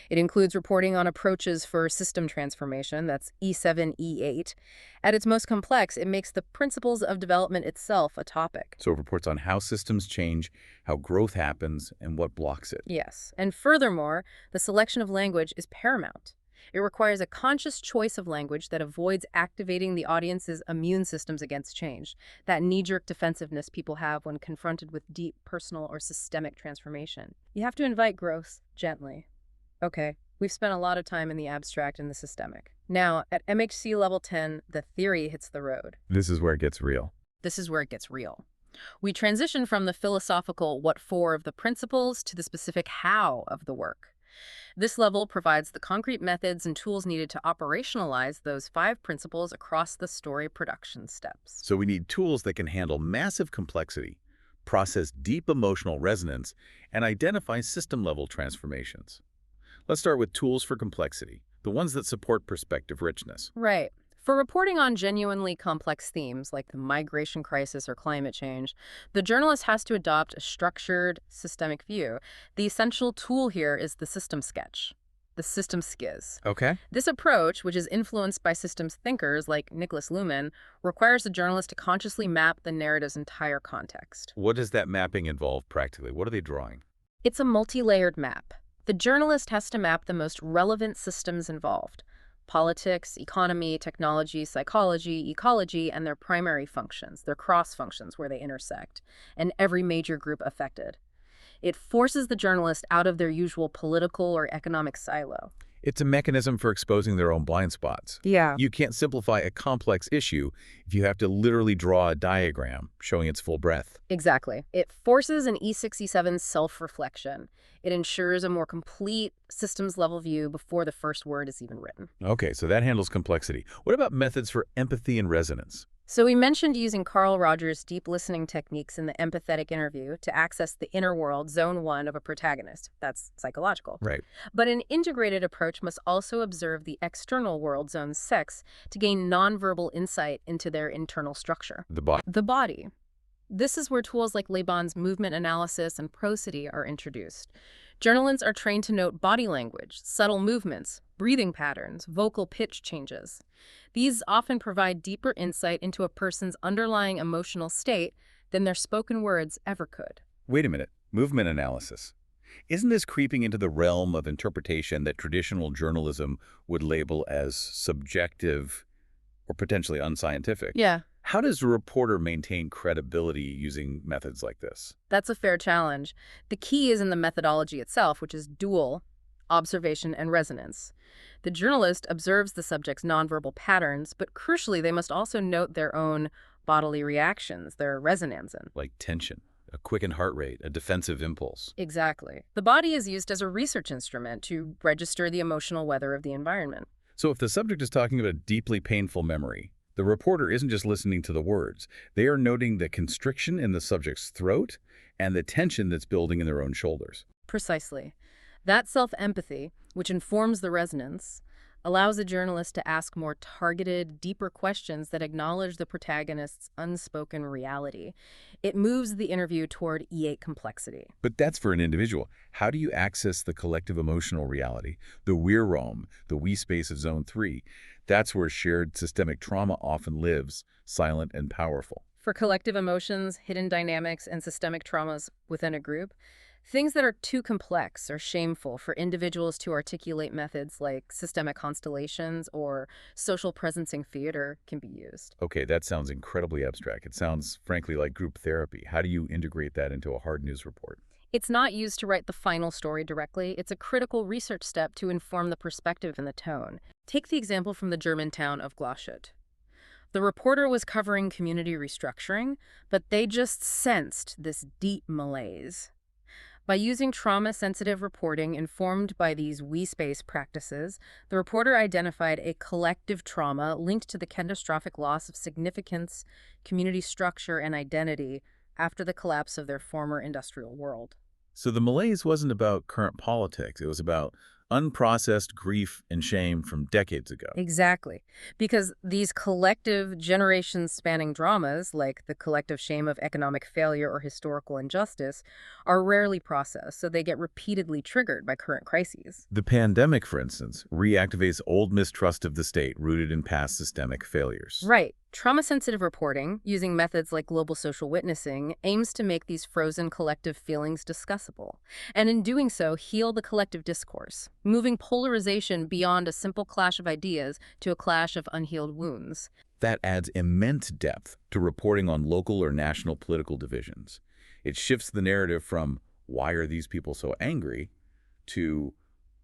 It includes reporting on approaches for system transformation, that's E7, E8. At its most complex, it makes the principles of development itself a topic. So it reports on how systems change, how growth happens, and what blocks it. Yes. And furthermore, the selection of language is paramount. It requires a conscious choice of language that avoids activating the audience's immune systems against change, that knee-jerk defensiveness people have when confronted with deep personal or systemic transformation. You have to invite growth gently. Okay, we've spent a lot of time in the abstract and the systemic. Now, at MHC level 10, the theory hits the road. This is where it gets real. This is where it gets real. We transition from the philosophical what for of the principles to the specific how of the work. This level provides the concrete methods and tools needed to operationalize those 5 principles across the story production steps. So we need tools that can handle massive complexity, process deep emotional resonance, and identify system-level transformations. Let's start with tools for complexity, the ones that support perspective richness. Right. For reporting on genuinely complex themes like the migration crisis or climate change, the journalist has to adopt a structured, systemic view. The essential tool here is the system sketch, the system skiz. Okay. This approach, which is influenced by systems thinkers like Nicholas Luhmann, requires the journalist to consciously map the narrative's entire context. What does that mapping involve practically? What are they drawing? It's a multi-layered map. The journalist has to map the most relevant systems involved: politics, economy, technology, psychology, ecology, and their primary functions, their cross-functions where they intersect, and every major group affected. It forces the journalist out of their usual political or economic silo. It's a mechanism for exposing their own blind spots. Yeah. You can't simplify a complex issue if you have to literally draw a diagram showing its full breadth. Exactly. It forces an E67 self-reflection. It ensures a more complete systems-level view before the first word is even written. Okay, so that handles complexity. What about methods for empathy and resonance? So we mentioned using Carl Rogers' deep listening techniques in the empathetic interview to access the inner world, zone 1 of a protagonist. That's psychological. Right. But an integrated approach must also observe the external world, zone 6, to gain nonverbal insight into their internal structure. The body. The body. This is where tools like Lebon's movement analysis and prosody are introduced. Journalists are trained to note body language, subtle movements, breathing patterns, vocal pitch changes. These often provide deeper insight into a person's underlying emotional state than their spoken words ever could. Wait a minute. Movement analysis. Isn't this creeping into the realm of interpretation that traditional journalism would label as subjective or potentially unscientific? Yeah. How does a reporter maintain credibility using methods like this? That's a fair challenge. The key is in the methodology itself, which is dual, observation and resonance. The journalist observes the subject's nonverbal patterns, but crucially, they must also note their own bodily reactions, their resonance. Like tension, a quickened heart rate, a defensive impulse. Exactly. The body is used as a research instrument to register the emotional weather of the environment. So if the subject is talking about a deeply painful memory, the reporter isn't just listening to the words. They are noting the constriction in the subject's throat and the tension that's building in their own shoulders. Precisely. That self-empathy, which informs the resonance, allows a journalist to ask more targeted, deeper questions that acknowledge the protagonist's unspoken reality. It moves the interview toward E8 complexity. But that's for an individual. How do you access the collective emotional reality, the we-realm, the we space of Zone 3? That's where shared systemic trauma often lives, silent and powerful. For collective emotions, hidden dynamics, and systemic traumas within a group, things that are too complex or shameful for individuals to articulate, methods like systemic constellations or social presencing theater can be used. Okay, that sounds incredibly abstract. It sounds, frankly, like group therapy. How do you integrate that into a hard news report? It's not used to write the final story directly. It's a critical research step to inform the perspective and the tone. Take the example from the German town of Glashütte. The reporter was covering community restructuring, but they just sensed this deep malaise. By using trauma-sensitive reporting informed by these we-space practices, the reporter identified a collective trauma linked to the catastrophic loss of significance, community structure, and identity after the collapse of their former industrial world. So the malaise wasn't about current politics. It was about unprocessed grief and shame from decades ago. Exactly. Because these collective, generations-spanning dramas, like the collective shame of economic failure or historical injustice, are rarely processed, so they get repeatedly triggered by current crises. The pandemic, for instance, reactivates old mistrust of the state rooted in past systemic failures. Right. Trauma-sensitive reporting, using methods like global social witnessing, aims to make these frozen collective feelings discussable, and in doing so, heal the collective discourse, moving polarization beyond a simple clash of ideas to a clash of unhealed wounds. That adds immense depth to reporting on local or national political divisions. It shifts the narrative from, why are these people so angry, to,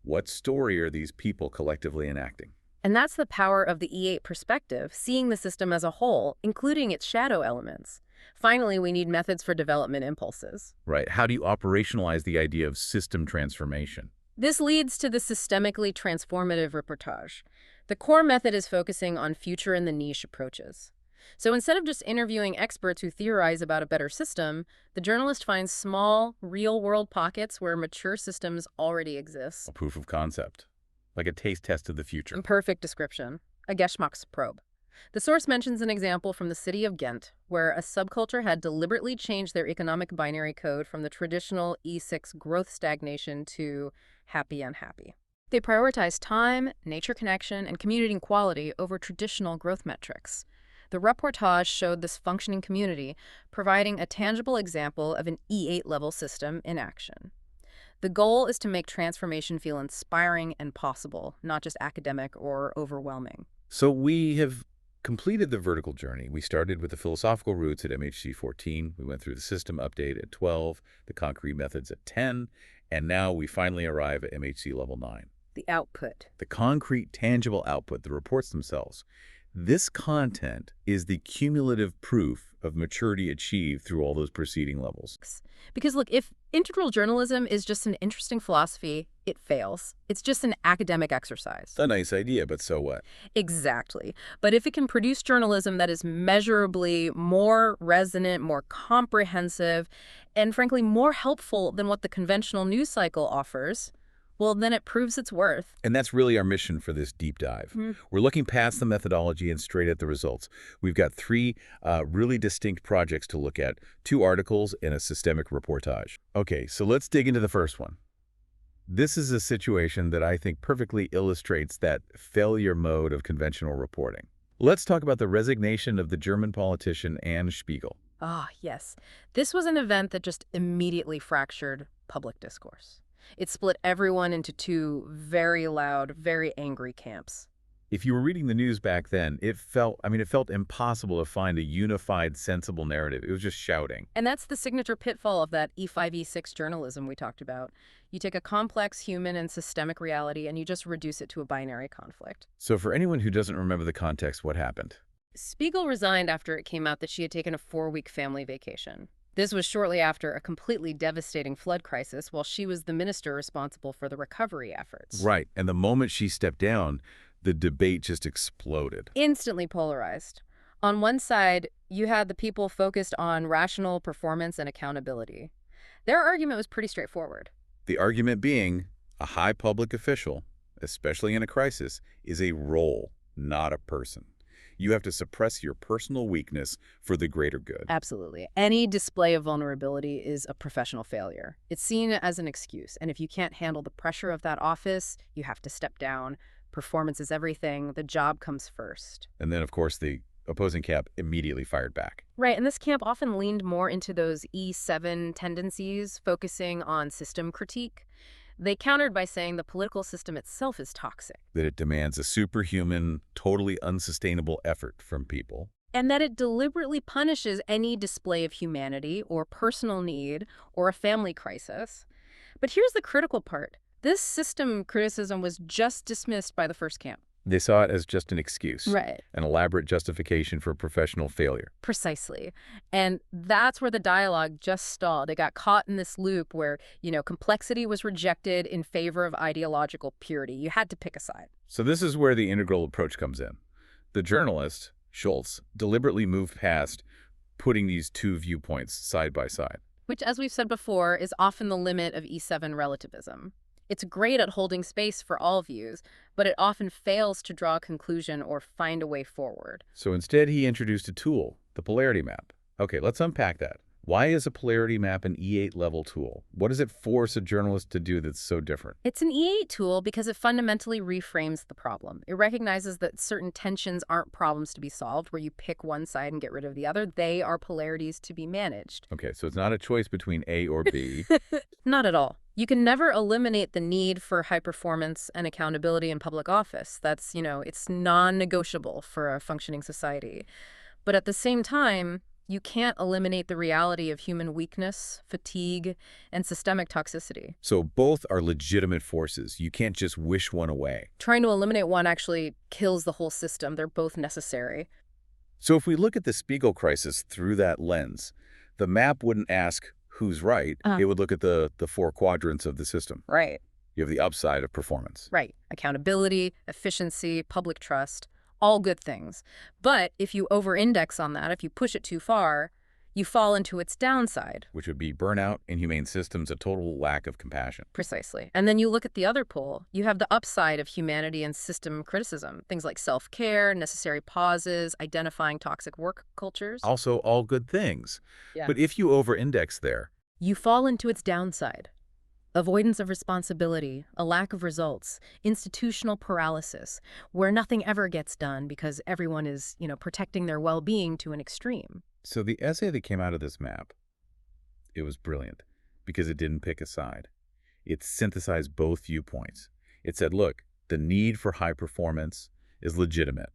what story are these people collectively enacting? And that's the power of the E8 perspective, seeing the system as a whole, including its shadow elements. Finally, we need methods for development impulses. Right. How do you operationalize the idea of system transformation? This leads to the systemically transformative reportage. The core method is focusing on future in the niche approaches. So instead of just interviewing experts who theorize about a better system, the journalist finds small, real-world pockets where mature systems already exist. A proof of concept, like a taste test of the future. Perfect description. A Geschmacksprobe. The source mentions an example from the city of Ghent, where a subculture had deliberately changed their economic binary code from the traditional E6 growth stagnation to happy unhappy. They prioritized time, nature connection, and community quality over traditional growth metrics. The reportage showed this functioning community, providing a tangible example of an E8-level system in action. The goal is to make transformation feel inspiring and possible, not just academic or overwhelming. So we have completed the vertical journey. We started with the philosophical roots at MHC 14. We went through the system update at 12, the concrete methods at 10, and now we finally arrive at MHC level 9. The output. The concrete, tangible output, the reports themselves. This content is the cumulative proof of maturity achieved through all those preceding levels. Because look, if integral journalism is just an interesting philosophy, it fails. It's just an academic exercise. A nice idea, but so what? Exactly. But if it can produce journalism that is measurably more resonant, more comprehensive, and frankly more helpful than what the conventional news cycle offers, well, then it proves its worth. And that's really our mission for this deep dive. We're looking past the methodology and straight at the results. We've got three really distinct projects to look at, 2 articles and a systemic reportage. Okay, so let's dig into the first one. This is a situation that I think perfectly illustrates that failure mode of conventional reporting. Let's talk about the resignation of the German politician Anne Spiegel. Ah, yes. This was an event that just immediately fractured public discourse. It split everyone into 2 very loud, very angry camps. If you were reading the news back then, it felt impossible to find a unified, sensible narrative. It was just shouting. And that's the signature pitfall of that E5, E6 journalism we talked about. You take a complex human and systemic reality and you just reduce it to a binary conflict. So for anyone who doesn't remember the context, what happened? Spiegel resigned after it came out that she had taken a 4-week family vacation. This was shortly after a completely devastating flood crisis while she was the minister responsible for the recovery efforts. Right, and the moment she stepped down, the debate just exploded. Instantly polarized. On one side, you had the people focused on rational performance and accountability. Their argument was pretty straightforward. The argument being, a high public official, especially in a crisis, is a role, not a person. You have to suppress your personal weakness for the greater good. Absolutely. Any display of vulnerability is a professional failure. It's seen as an excuse, and if you can't handle the pressure of that office, you have to step down. Performance is everything. The job comes first. And then, of course, the opposing camp immediately fired back. Right, and this camp often leaned more into those E7 tendencies, focusing on system critique. They countered by saying the political system itself is toxic. That it demands a superhuman, totally unsustainable effort from people. And that it deliberately punishes any display of humanity or personal need or a family crisis. But here's the critical part. This system criticism was just dismissed by the first camp. They saw it as just an excuse. Right. An elaborate justification for professional failure. Precisely. And that's where the dialogue just stalled. It got caught in this loop where, complexity was rejected in favor of ideological purity. You had to pick a side. So this is where the integral approach comes in. The journalist, Schultz, deliberately moved past putting these 2 viewpoints side by side. Which, as we've said before, is often the limit of E7 relativism. It's great at holding space for all views, but it often fails to draw a conclusion or find a way forward. So instead, he introduced a tool, the polarity map. Okay, let's unpack that. Why is a polarity map an E8 level tool? What does it force a journalist to do that's so different? It's an E8 tool because it fundamentally reframes the problem. It recognizes that certain tensions aren't problems to be solved where you pick one side and get rid of the other. They are polarities to be managed. Okay, so it's not a choice between A or B. Not at all. You can never eliminate the need for high performance and accountability in public office. That's, it's non-negotiable for a functioning society. But at the same time, you can't eliminate the reality of human weakness, fatigue, and systemic toxicity. So both are legitimate forces. You can't just wish one away. Trying to eliminate one actually kills the whole system. They're both necessary. So if we look at the Spiegel crisis through that lens, the map wouldn't ask who's right. It would look at the four quadrants of the system. Right. You have the upside of performance. Right. Accountability, efficiency, public trust. All good things. But if you over-index on that, if you push it too far, you fall into its downside. Which would be burnout, inhumane systems, a total lack of compassion. Precisely. And then you look at the other pole. You have the upside of humanity and system criticism. Things like self-care, necessary pauses, identifying toxic work cultures. Also all good things. Yeah. But if you over-index there, you fall into its downside. Avoidance of responsibility, a lack of results, institutional paralysis, where nothing ever gets done because everyone is, protecting their well-being to an extreme. So the essay that came out of this map, it was brilliant because it didn't pick a side. It synthesized both viewpoints. It said, look, the need for high performance is legitimate,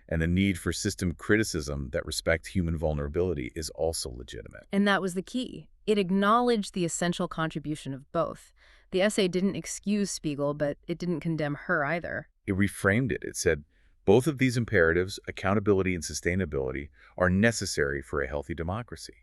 and the need for system criticism that respects human vulnerability is also legitimate. And that was the key. It acknowledged the essential contribution of both. The essay didn't excuse Spiegel, but it didn't condemn her either. It reframed it. It said, both of these imperatives, accountability and sustainability, are necessary for a healthy democracy.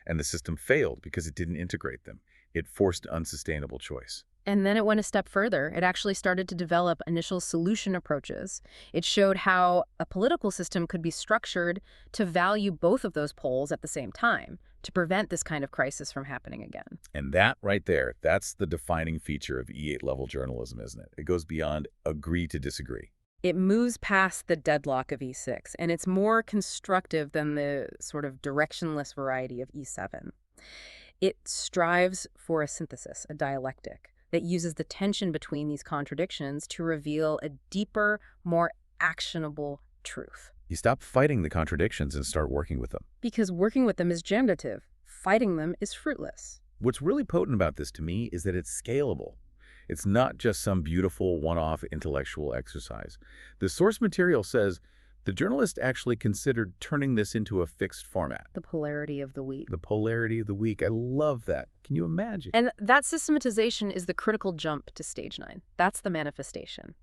And the system failed because it didn't integrate them. It forced unsustainable choice. And then it went a step further. It actually started to develop initial solution approaches. It showed how a political system could be structured to value both of those poles at the same time, to prevent this kind of crisis from happening again. And that right there, that's the defining feature of E8 level journalism, isn't it? It goes beyond agree to disagree. It moves past the deadlock of E6, and it's more constructive than the sort of directionless variety of E7. It strives for a synthesis, a dialectic, that uses the tension between these contradictions to reveal a deeper, more actionable truth. You stop fighting the contradictions and start working with them. Because working with them is generative. Fighting them is fruitless. What's really potent about this to me is that it's scalable. It's not just some beautiful one-off intellectual exercise. The source material says the journalist actually considered turning this into a fixed format. The polarity of the week. The polarity of the week. I love that. Can you imagine? And that systematization is the critical jump to stage 9. That's the manifestation.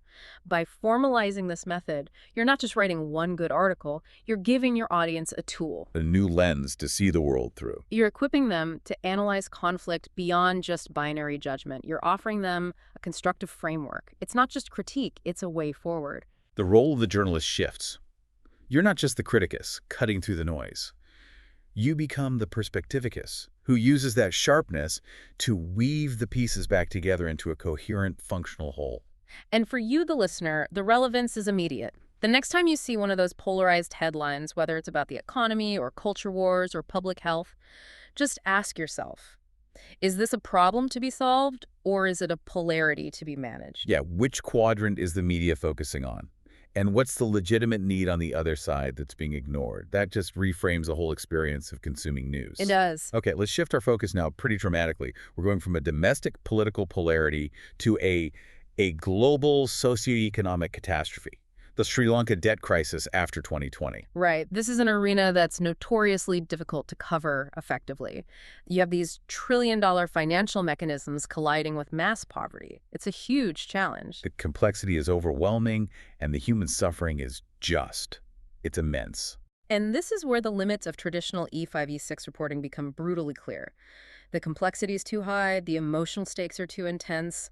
By formalizing this method, you're not just writing one good article, you're giving your audience a tool. A new lens to see the world through. You're equipping them to analyze conflict beyond just binary judgment. You're offering them a constructive framework. It's not just critique, it's a way forward. The role of the journalist shifts. You're not just the criticus, cutting through the noise. You become the perspectivicus, who uses that sharpness to weave the pieces back together into a coherent, functional whole. And for you, the listener, the relevance is immediate. The next time you see one of those polarized headlines, whether it's about the economy or culture wars or public health, just ask yourself, is this a problem to be solved or is it a polarity to be managed? Yeah, which quadrant is the media focusing on? And what's the legitimate need on the other side that's being ignored? That just reframes the whole experience of consuming news. It does. Okay, let's shift our focus now pretty dramatically. We're going from a domestic political polarity to a global socioeconomic catastrophe, the Sri Lanka debt crisis after 2020. Right. This is an arena that's notoriously difficult to cover effectively. You have these trillion-dollar financial mechanisms colliding with mass poverty. It's a huge challenge. The complexity is overwhelming, and the human suffering is just. It's immense. And this is where the limits of traditional E5, E6 reporting become brutally clear. The complexity is too high, the emotional stakes are too intense.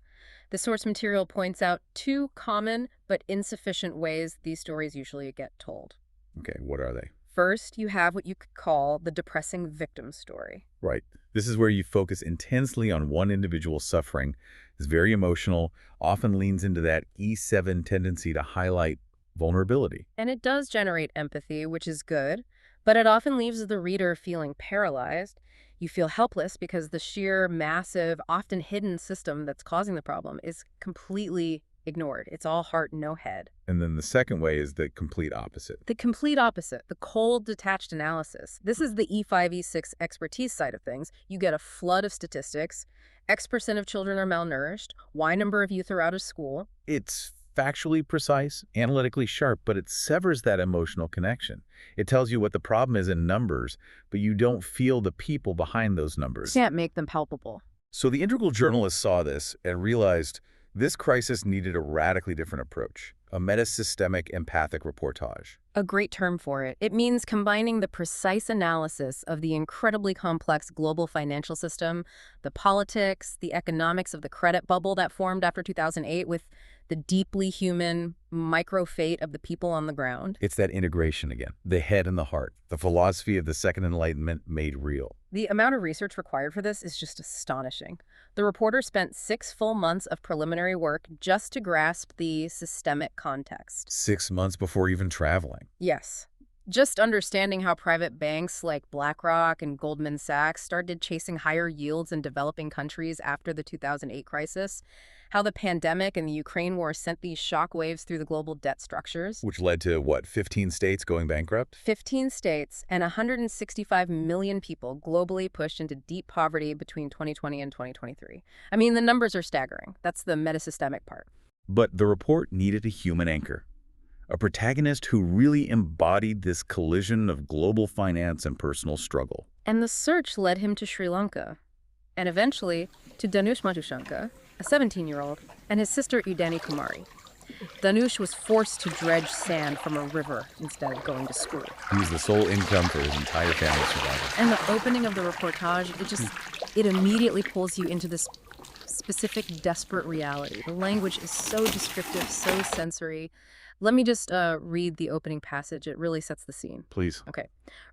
The source material points out two common but insufficient ways these stories usually get told. Okay, what are they? First, you have what you could call the depressing victim story. Right. This is where you focus intensely on one individual's suffering. It's very emotional, often leans into that E7 tendency to highlight vulnerability. And it does generate empathy, which is good, But it often leaves the reader feeling paralyzed. You feel helpless because the sheer, massive, often hidden system that's causing the problem is completely ignored. It's all heart, no head. And then the second way is the complete opposite. The complete opposite, the cold, detached analysis. This is the E5, E6 expertise side of things. You get a flood of statistics. X% of children are malnourished. Y number of youth are out of school. It's factually precise, analytically sharp, but it severs that emotional connection. It tells you what the problem is in numbers, but you don't feel the people behind those numbers. Can't make them palpable. So the integral journalists saw this and realized this crisis needed a radically different approach, a metasystemic empathic reportage. A great term for it. It means combining the precise analysis of the incredibly complex global financial system, the politics, the economics of the credit bubble that formed after 2008 with the deeply human micro-fate of the people on the ground. It's that integration again, the head and the heart, the philosophy of the Second Enlightenment made real. The amount of research required for this is just astonishing. The reporter spent 6 full months of preliminary work just to grasp the systemic context. 6 months before even traveling. Yes. Just understanding how private banks like BlackRock and Goldman Sachs started chasing higher yields in developing countries after the 2008 crisis, how the pandemic and the Ukraine war sent these shockwaves through the global debt structures. Which led to, what, 15 states going bankrupt? 15 states and 165 million people globally pushed into deep poverty between 2020 and 2023. I mean, the numbers are staggering. That's the metasystemic part. But the report needed a human anchor. A protagonist who really embodied this collision of global finance and personal struggle. And the search led him to Sri Lanka, and eventually to Danush Madhushanka, a 17-year-old, and his sister Udani Kumari. Danush was forced to dredge sand from a river instead of going to school. He was the sole income for his entire family's survival. And the opening of the reportage, it immediately pulls you into this specific, desperate reality. The language is so descriptive, so sensory. Let me just read the opening passage. It really sets the scene. Please. Okay.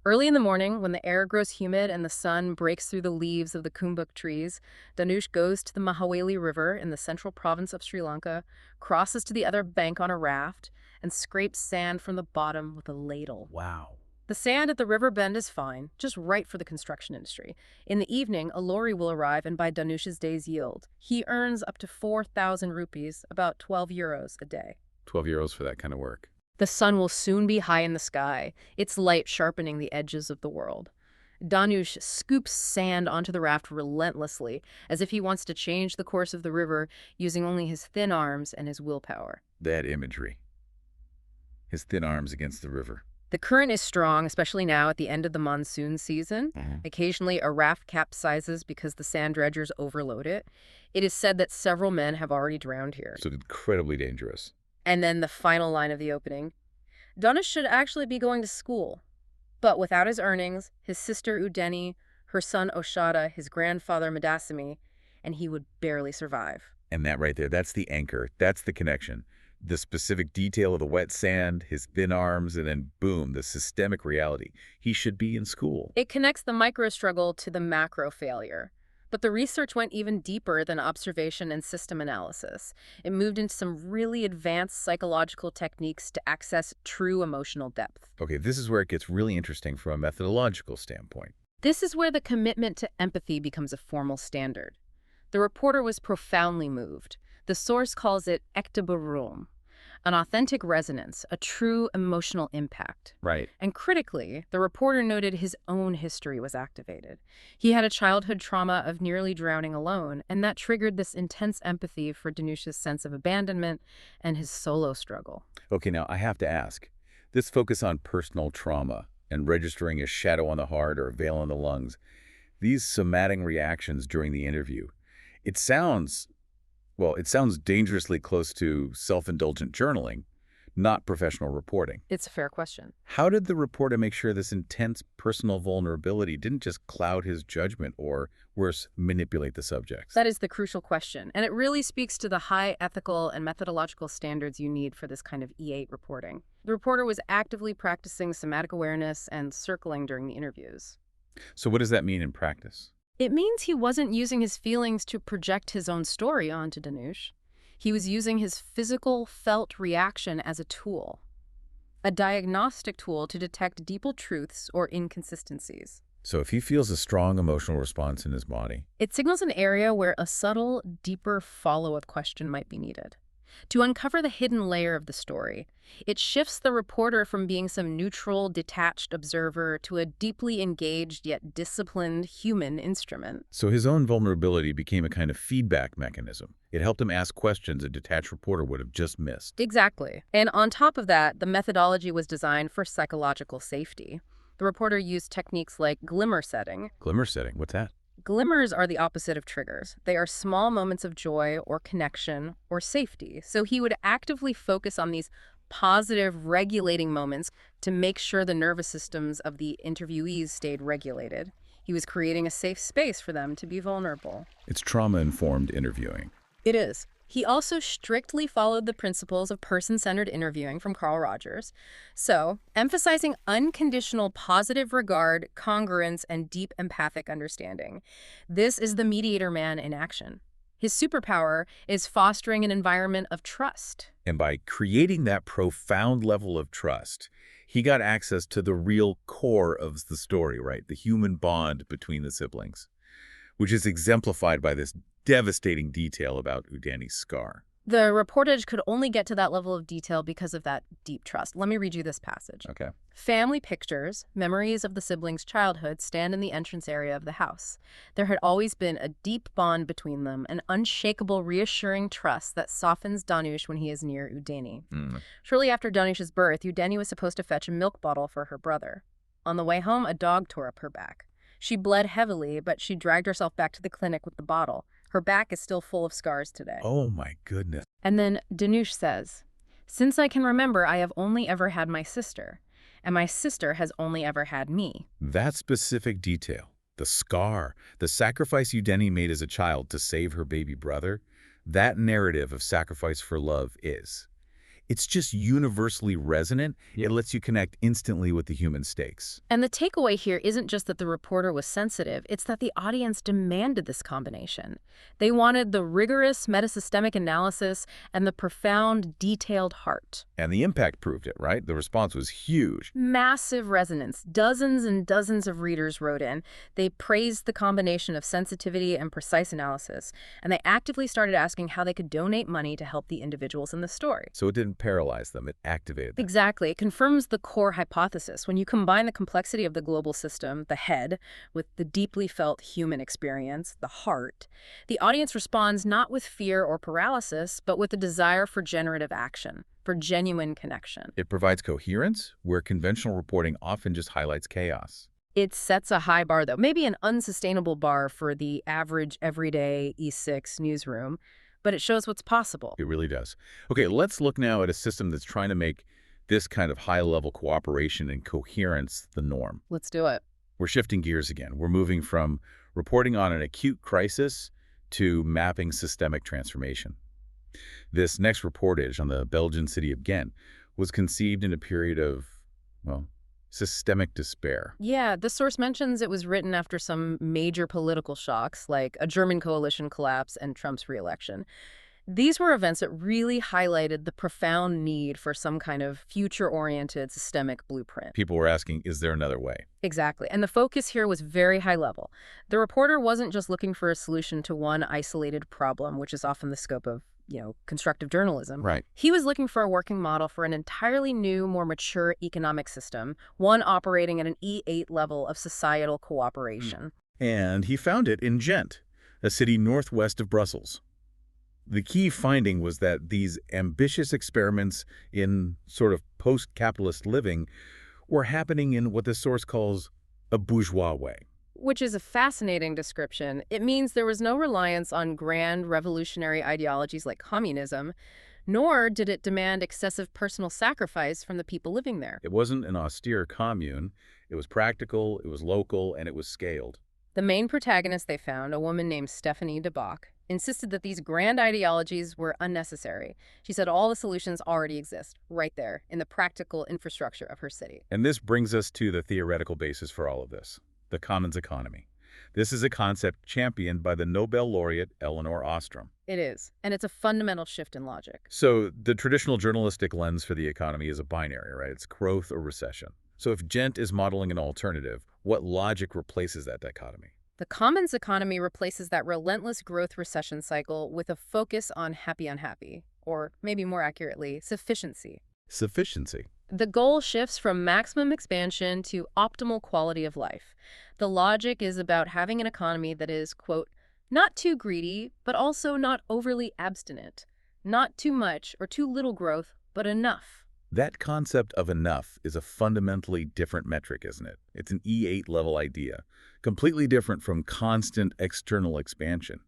Early in the morning, when the air grows humid and the sun breaks through the leaves of the kumbuk trees, Danush goes to the Mahaweli River in the central province of Sri Lanka, crosses to the other bank on a raft, and scrapes sand from the bottom with a ladle. Wow. The sand at the river bend is fine, just right for the construction industry. In the evening, a lorry will arrive and buy Danush's day's yield. He earns up to 4,000 rupees, about 12 euros a day. 12 euros for that kind of work. The sun will soon be high in the sky, its light sharpening the edges of the world. Danush scoops sand onto the raft relentlessly, as if he wants to change the course of the river using only his thin arms and his willpower. That imagery. His thin arms against the river. The current is strong, especially now at the end of the monsoon season. Occasionally, a raft capsizes because the sand dredgers overload it. It is said that several men have already drowned here. So incredibly dangerous. And then the final line of the opening. Danush should actually be going to school. But without his earnings, his sister Udeni, her son Oshada, his grandfather Madasimi, and he would barely survive. And that right there, that's the anchor. That's the connection. The specific detail of the wet sand, his thin arms, and then boom, the systemic reality. He should be in school. It connects the micro struggle to the macro failure. But the research went even deeper than observation and system analysis. It moved into some really advanced psychological techniques to access true emotional depth. Okay, this is where it gets really interesting from a methodological standpoint. This is where the commitment to empathy becomes a formal standard. The reporter was profoundly moved. The source calls it ekta berührung, an authentic resonance, a true emotional impact. Right. And critically, the reporter noted his own history was activated. He had a childhood trauma of nearly drowning alone, and that triggered this intense empathy for Danush's sense of abandonment and his solo struggle. Okay, now I have to ask, this focus on personal trauma and registering a shadow on the heart or a veil on the lungs, these somatic reactions during the interview, it sounds dangerously close to self-indulgent journaling, not professional reporting. It's a fair question. How did the reporter make sure this intense personal vulnerability didn't just cloud his judgment or, worse, manipulate the subjects? That is the crucial question, and it really speaks to the high ethical and methodological standards you need for this kind of E8 reporting. The reporter was actively practicing somatic awareness and circling during the interviews. So what does that mean in practice? It means he wasn't using his feelings to project his own story onto Danush. He was using his physical, felt reaction as a tool. a diagnostic tool to detect deeper truths or inconsistencies. So if he feels a strong emotional response in his body, It signals an area where a subtle, deeper follow-up question might be needed. To uncover the hidden layer of the story, it shifts the reporter from being some neutral, detached observer to a deeply engaged yet disciplined human instrument. so his own vulnerability became a kind of feedback mechanism. It helped him ask questions a detached reporter would have just missed. Exactly. And on top of that, the methodology was designed for psychological safety. The reporter used techniques like glimmer setting. Glimmer setting, what's that? Glimmers are the opposite of triggers. They are small moments of joy or connection or safety. So he would actively focus on these positive, regulating moments to make sure the nervous systems of the interviewees stayed regulated. He was creating a safe space for them to be vulnerable. It's trauma-informed interviewing. It is. He also strictly followed the principles of person-centered interviewing from Carl Rogers. So, emphasizing unconditional positive regard, congruence, and deep empathic understanding. This is the mediator man in action. His superpower is fostering an environment of trust. And by creating that profound level of trust, he got access to the real core of the story, right? The human bond between the siblings, which is exemplified by this devastating detail about Udani's scar. The reportage could only get to that level of detail because of that deep trust. Let me read you this passage. Okay. Family pictures, memories of the siblings' childhood, stand in the entrance area of the house. There had always been a deep bond between them, an unshakable, reassuring trust that softens Danush when he is near Udani. Shortly after Danush's birth, Udani was supposed to fetch a milk bottle for her brother. On the way home, a dog tore up her back. She bled heavily, but she dragged herself back to the clinic with the bottle. Her back is still full of scars today. Oh my goodness. And then Danush says, "Since I can remember, I have only ever had my sister, and my sister has only ever had me." That specific detail, the scar, the sacrifice Udani made as a child to save her baby brother, that narrative of sacrifice for love it's just universally resonant. It lets you connect instantly with the human stakes. And the takeaway here isn't just that the reporter was sensitive, it's that the audience demanded this combination. They wanted the rigorous metasystemic analysis and the profound, detailed heart. And the impact proved it, right? The response was huge. Massive resonance. Dozens and dozens of readers wrote in. They praised the combination of sensitivity and precise analysis, and they actively started asking how they could donate money to help the individuals in the story. So it didn't paralyze them, it activated them. Exactly. It confirms the core hypothesis. When you combine the complexity of the global system, the head, with the deeply felt human experience, the heart, the audience responds not with fear or paralysis, but with a desire for generative action, for genuine connection. It provides coherence, where conventional reporting often just highlights chaos. It sets a high bar, though, maybe an unsustainable bar for the average, everyday E6 newsroom, but it shows what's possible. It really does. Okay, let's look now at a system that's trying to make this kind of high-level cooperation and coherence the norm. Let's do it. We're shifting gears again. We're moving from reporting on an acute crisis to mapping systemic transformation. This next reportage on the Belgian city of Ghent was conceived in a period of, well, systemic despair. Yeah, the source mentions it was written after some major political shocks, like a German coalition collapse and Trump's re-election. These were events that really highlighted the profound need for some kind of future-oriented systemic blueprint. People were asking, is there another way? Exactly. And the focus here was very high level. The reporter wasn't just looking for a solution to one isolated problem, which is often the scope of constructive journalism. Right. He was looking for a working model for an entirely new, more mature economic system, one operating at an E8 level of societal cooperation. And he found it in Ghent, a city northwest of Brussels. The key finding was that these ambitious experiments in sort of post-capitalist living were happening in what the source calls a bourgeois way. Which is a fascinating description. It means there was no reliance on grand revolutionary ideologies like communism, nor did it demand excessive personal sacrifice from the people living there. It wasn't an austere commune. It was practical, it was local, and it was scaled. The main protagonist they found, a woman named Stephanie de Bach, insisted that these grand ideologies were unnecessary. She said all the solutions already exist, right there, in the practical infrastructure of her city. And this brings us to the theoretical basis for all of this. The commons economy. This is a concept championed by the Nobel laureate Elinor Ostrom. It is, and it's a fundamental shift in logic. So the traditional journalistic lens for the economy is a binary, right? It's growth or recession. So if Gent is modeling an alternative, what logic replaces that dichotomy? The commons economy replaces that relentless growth recession cycle with a focus on happy-unhappy, or maybe more accurately, sufficiency. Sufficiency. The goal shifts from maximum expansion to optimal quality of life. The logic is about having an economy that is, quote, not too greedy, but also not overly abstinent. Not too much or too little growth, but enough. That concept of enough is a fundamentally different metric, isn't it? It's an E8 level idea, completely different from constant external expansion.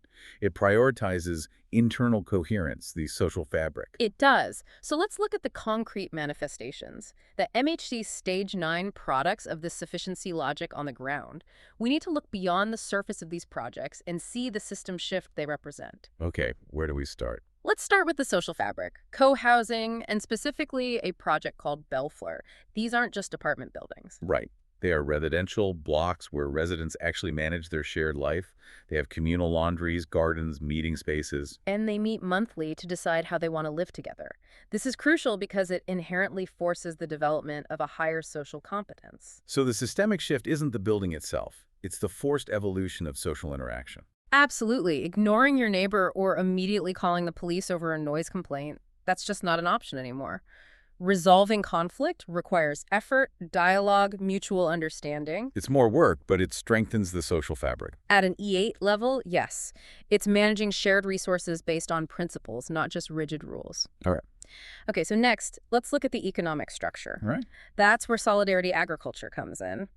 It prioritizes internal coherence, the social fabric. It does. So let's look at the concrete manifestations, the MHC Stage 9 products of this sufficiency logic on the ground. We need to look beyond the surface of these projects and see the system shift they represent. Okay, where do we start? Let's start with the social fabric, co-housing, and specifically a project called Bellflower. These aren't just apartment buildings. Right. They are residential blocks where residents actually manage their shared life. They have communal laundries, gardens, meeting spaces. And they meet monthly to decide how they want to live together. This is crucial because it inherently forces the development of a higher social competence. So the systemic shift isn't the building itself. It's the forced evolution of social interaction. Absolutely. Ignoring your neighbor or immediately calling the police over a noise complaint, that's just not an option anymore. Resolving conflict requires effort, dialogue, mutual understanding. It's more work, but it strengthens the social fabric. At an E8 level, yes. It's managing shared resources based on principles, not just rigid rules. All right. Okay, so next, let's look at the economic structure. All right. That's where solidarity agriculture comes in.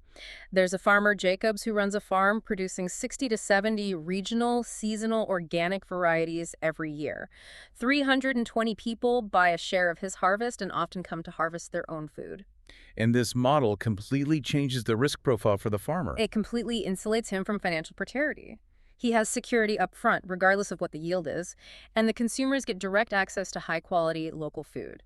There's a farmer, Jacobs, who runs a farm producing 60 to 70 regional, seasonal, organic varieties every year. 320 people buy a share of his harvest and often come to harvest their own food. And this model completely changes the risk profile for the farmer. It completely insulates him from financial precarity. He has security up front, regardless of what the yield is, and the consumers get direct access to high-quality local food.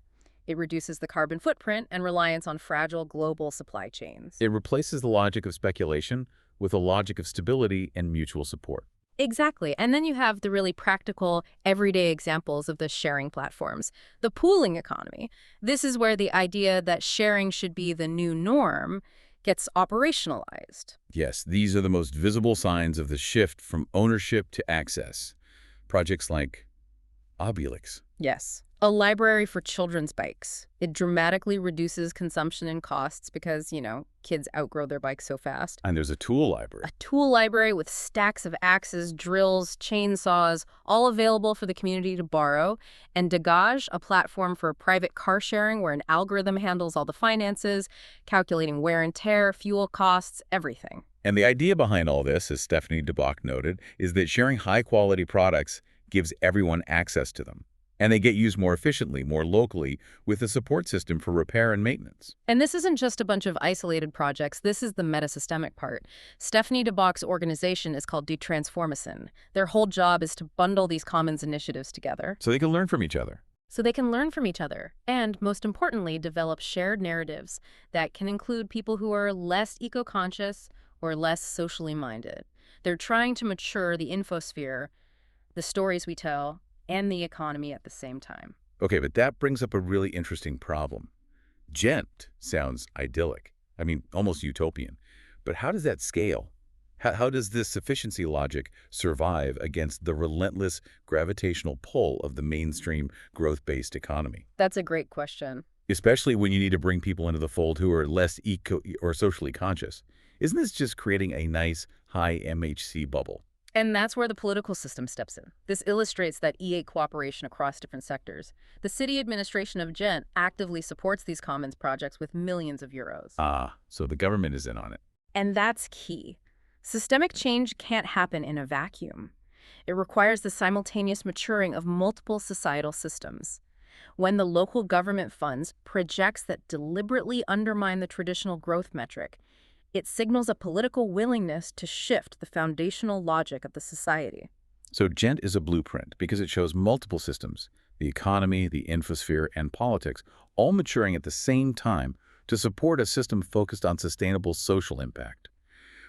It reduces the carbon footprint and reliance on fragile global supply chains. It replaces the logic of speculation with a logic of stability and mutual support. Exactly. And then you have the really practical, everyday examples of the sharing platforms. The pooling economy. This is where the idea that sharing should be the new norm gets operationalized. Yes, these are the most visible signs of the shift from ownership to access. Projects like Obelix. Yes. A library for children's bikes. It dramatically reduces consumption and costs because, kids outgrow their bikes so fast. And there's a tool library. A tool library with stacks of axes, drills, chainsaws, all available for the community to borrow. And Degage, a platform for private car sharing where an algorithm handles all the finances, calculating wear and tear, fuel costs, everything. And the idea behind all this, as Stephanie DeBach noted, is that sharing high-quality products gives everyone access to them. And they get used more efficiently, more locally, with a support system for repair and maintenance. And this isn't just a bunch of isolated projects. This is the metasystemic part. Stephanie DeBach's organization is called Detransformation. Their whole job is to bundle these commons initiatives together. So they can learn from each other. And, most importantly, develop shared narratives that can include people who are less eco-conscious or less socially minded. They're trying to mature the infosphere, the stories we tell, and the economy at the same time. Okay, but that brings up a really interesting problem. Gent sounds idyllic. I mean, almost utopian. But how does that scale? How does this sufficiency logic survive against the relentless gravitational pull of the mainstream growth-based economy? That's a great question. Especially when you need to bring people into the fold who are less eco or socially conscious. Isn't this just creating a nice high MHC bubble? And that's where the political system steps in. This illustrates that E8 cooperation across different sectors. The city administration of Gent actively supports these commons projects with millions of euros. Ah, so the government is in on it. And that's key. Systemic change can't happen in a vacuum. It requires the simultaneous maturing of multiple societal systems. When the local government funds projects that deliberately undermine the traditional growth metric, it signals a political willingness to shift the foundational logic of the society. So Gent is a blueprint because it shows multiple systems, the economy, the infosphere, and politics, all maturing at the same time to support a system focused on sustainable social impact,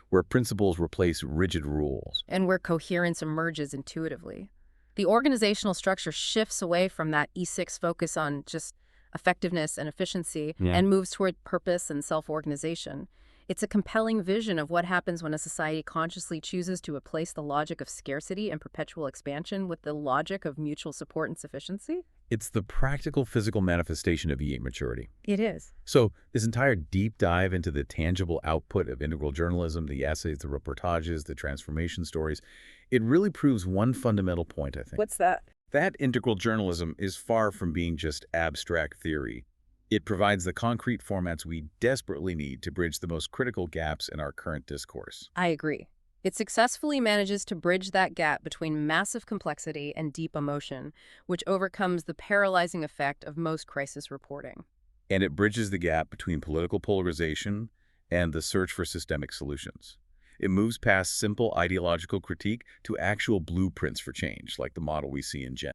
where principles replace rigid rules. And where coherence emerges intuitively. The organizational structure shifts away from that E6 focus on just effectiveness and efficiency Yeah. and moves toward purpose and self-organization. It's a compelling vision of what happens when a society consciously chooses to replace the logic of scarcity and perpetual expansion with the logic of mutual support and sufficiency. It's the practical physical manifestation of E8 maturity. It is. So this entire deep dive into the tangible output of integral journalism, the essays, the reportages, the transformation stories, it really proves one fundamental point, I think. What's that? That integral journalism is far from being just abstract theory. It provides the concrete formats we desperately need to bridge the most critical gaps in our current discourse. I agree. It successfully manages to bridge that gap between massive complexity and deep emotion, which overcomes the paralyzing effect of most crisis reporting. And it bridges the gap between political polarization and the search for systemic solutions. It moves past simple ideological critique to actual blueprints for change, like the model we see in Gen.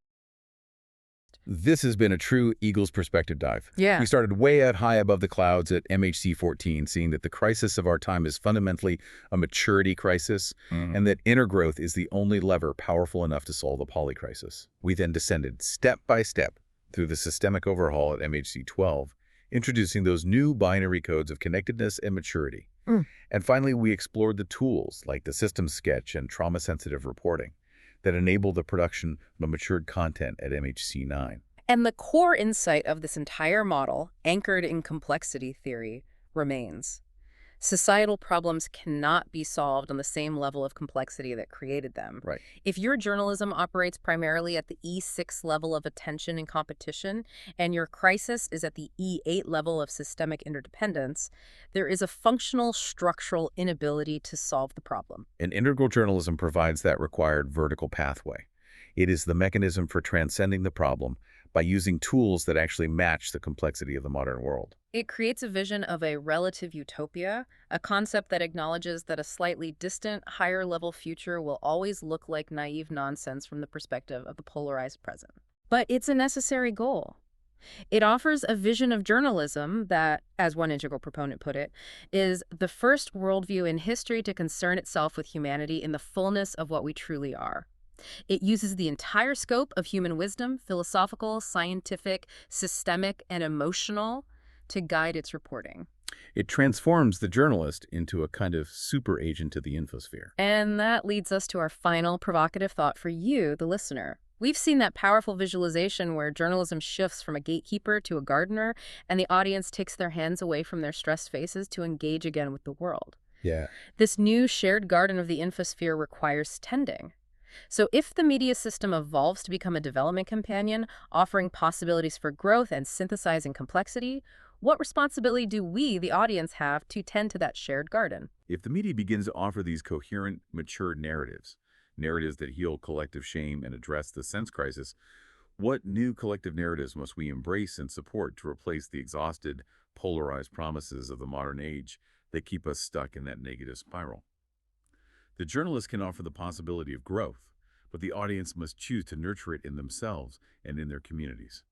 This has been a true Eagles perspective dive. Yeah. We started way out high above the clouds at MHC 14, seeing that the crisis of our time is fundamentally a maturity crisis, and that inner growth is the only lever powerful enough to solve the polycrisis. We then descended step by step through the systemic overhaul at MHC 12, introducing those new binary codes of connectedness and maturity. And finally, we explored the tools like the systems sketch and trauma-sensitive reporting that enable the production of matured content at MHC 9. And the core insight of this entire model, anchored in complexity theory, remains. Societal problems cannot be solved on the same level of complexity that created them. Right. If your journalism operates primarily at the E6 level of attention and competition, and your crisis is at the E8 level of systemic interdependence, there is a functional structural inability to solve the problem. And integral journalism provides that required vertical pathway. It is the mechanism for transcending the problem by using tools that actually match the complexity of the modern world. It creates a vision of a relative utopia, a concept that acknowledges that a slightly distant, higher-level future will always look like naive nonsense from the perspective of the polarized present. But it's a necessary goal. It offers a vision of journalism that, as one integral proponent put it, is the first worldview in history to concern itself with humanity in the fullness of what we truly are. It uses the entire scope of human wisdom, philosophical, scientific, systemic, and emotional, to guide its reporting. It transforms the journalist into a kind of super agent of the infosphere. And that leads us to our final provocative thought for you, the listener. We've seen that powerful visualization where journalism shifts from a gatekeeper to a gardener, and the audience takes their hands away from their stressed faces to engage again with the world. Yeah. This new shared garden of the infosphere requires tending. So if the media system evolves to become a development companion, offering possibilities for growth and synthesizing complexity, what responsibility do we, the audience, have to tend to that shared garden? If the media begins to offer these coherent, mature narratives that heal collective shame and address the sense crisis, what new collective narratives must we embrace and support to replace the exhausted, polarized promises of the modern age that keep us stuck in that negative spiral? The journalist can offer the possibility of growth, but the audience must choose to nurture it in themselves and in their communities.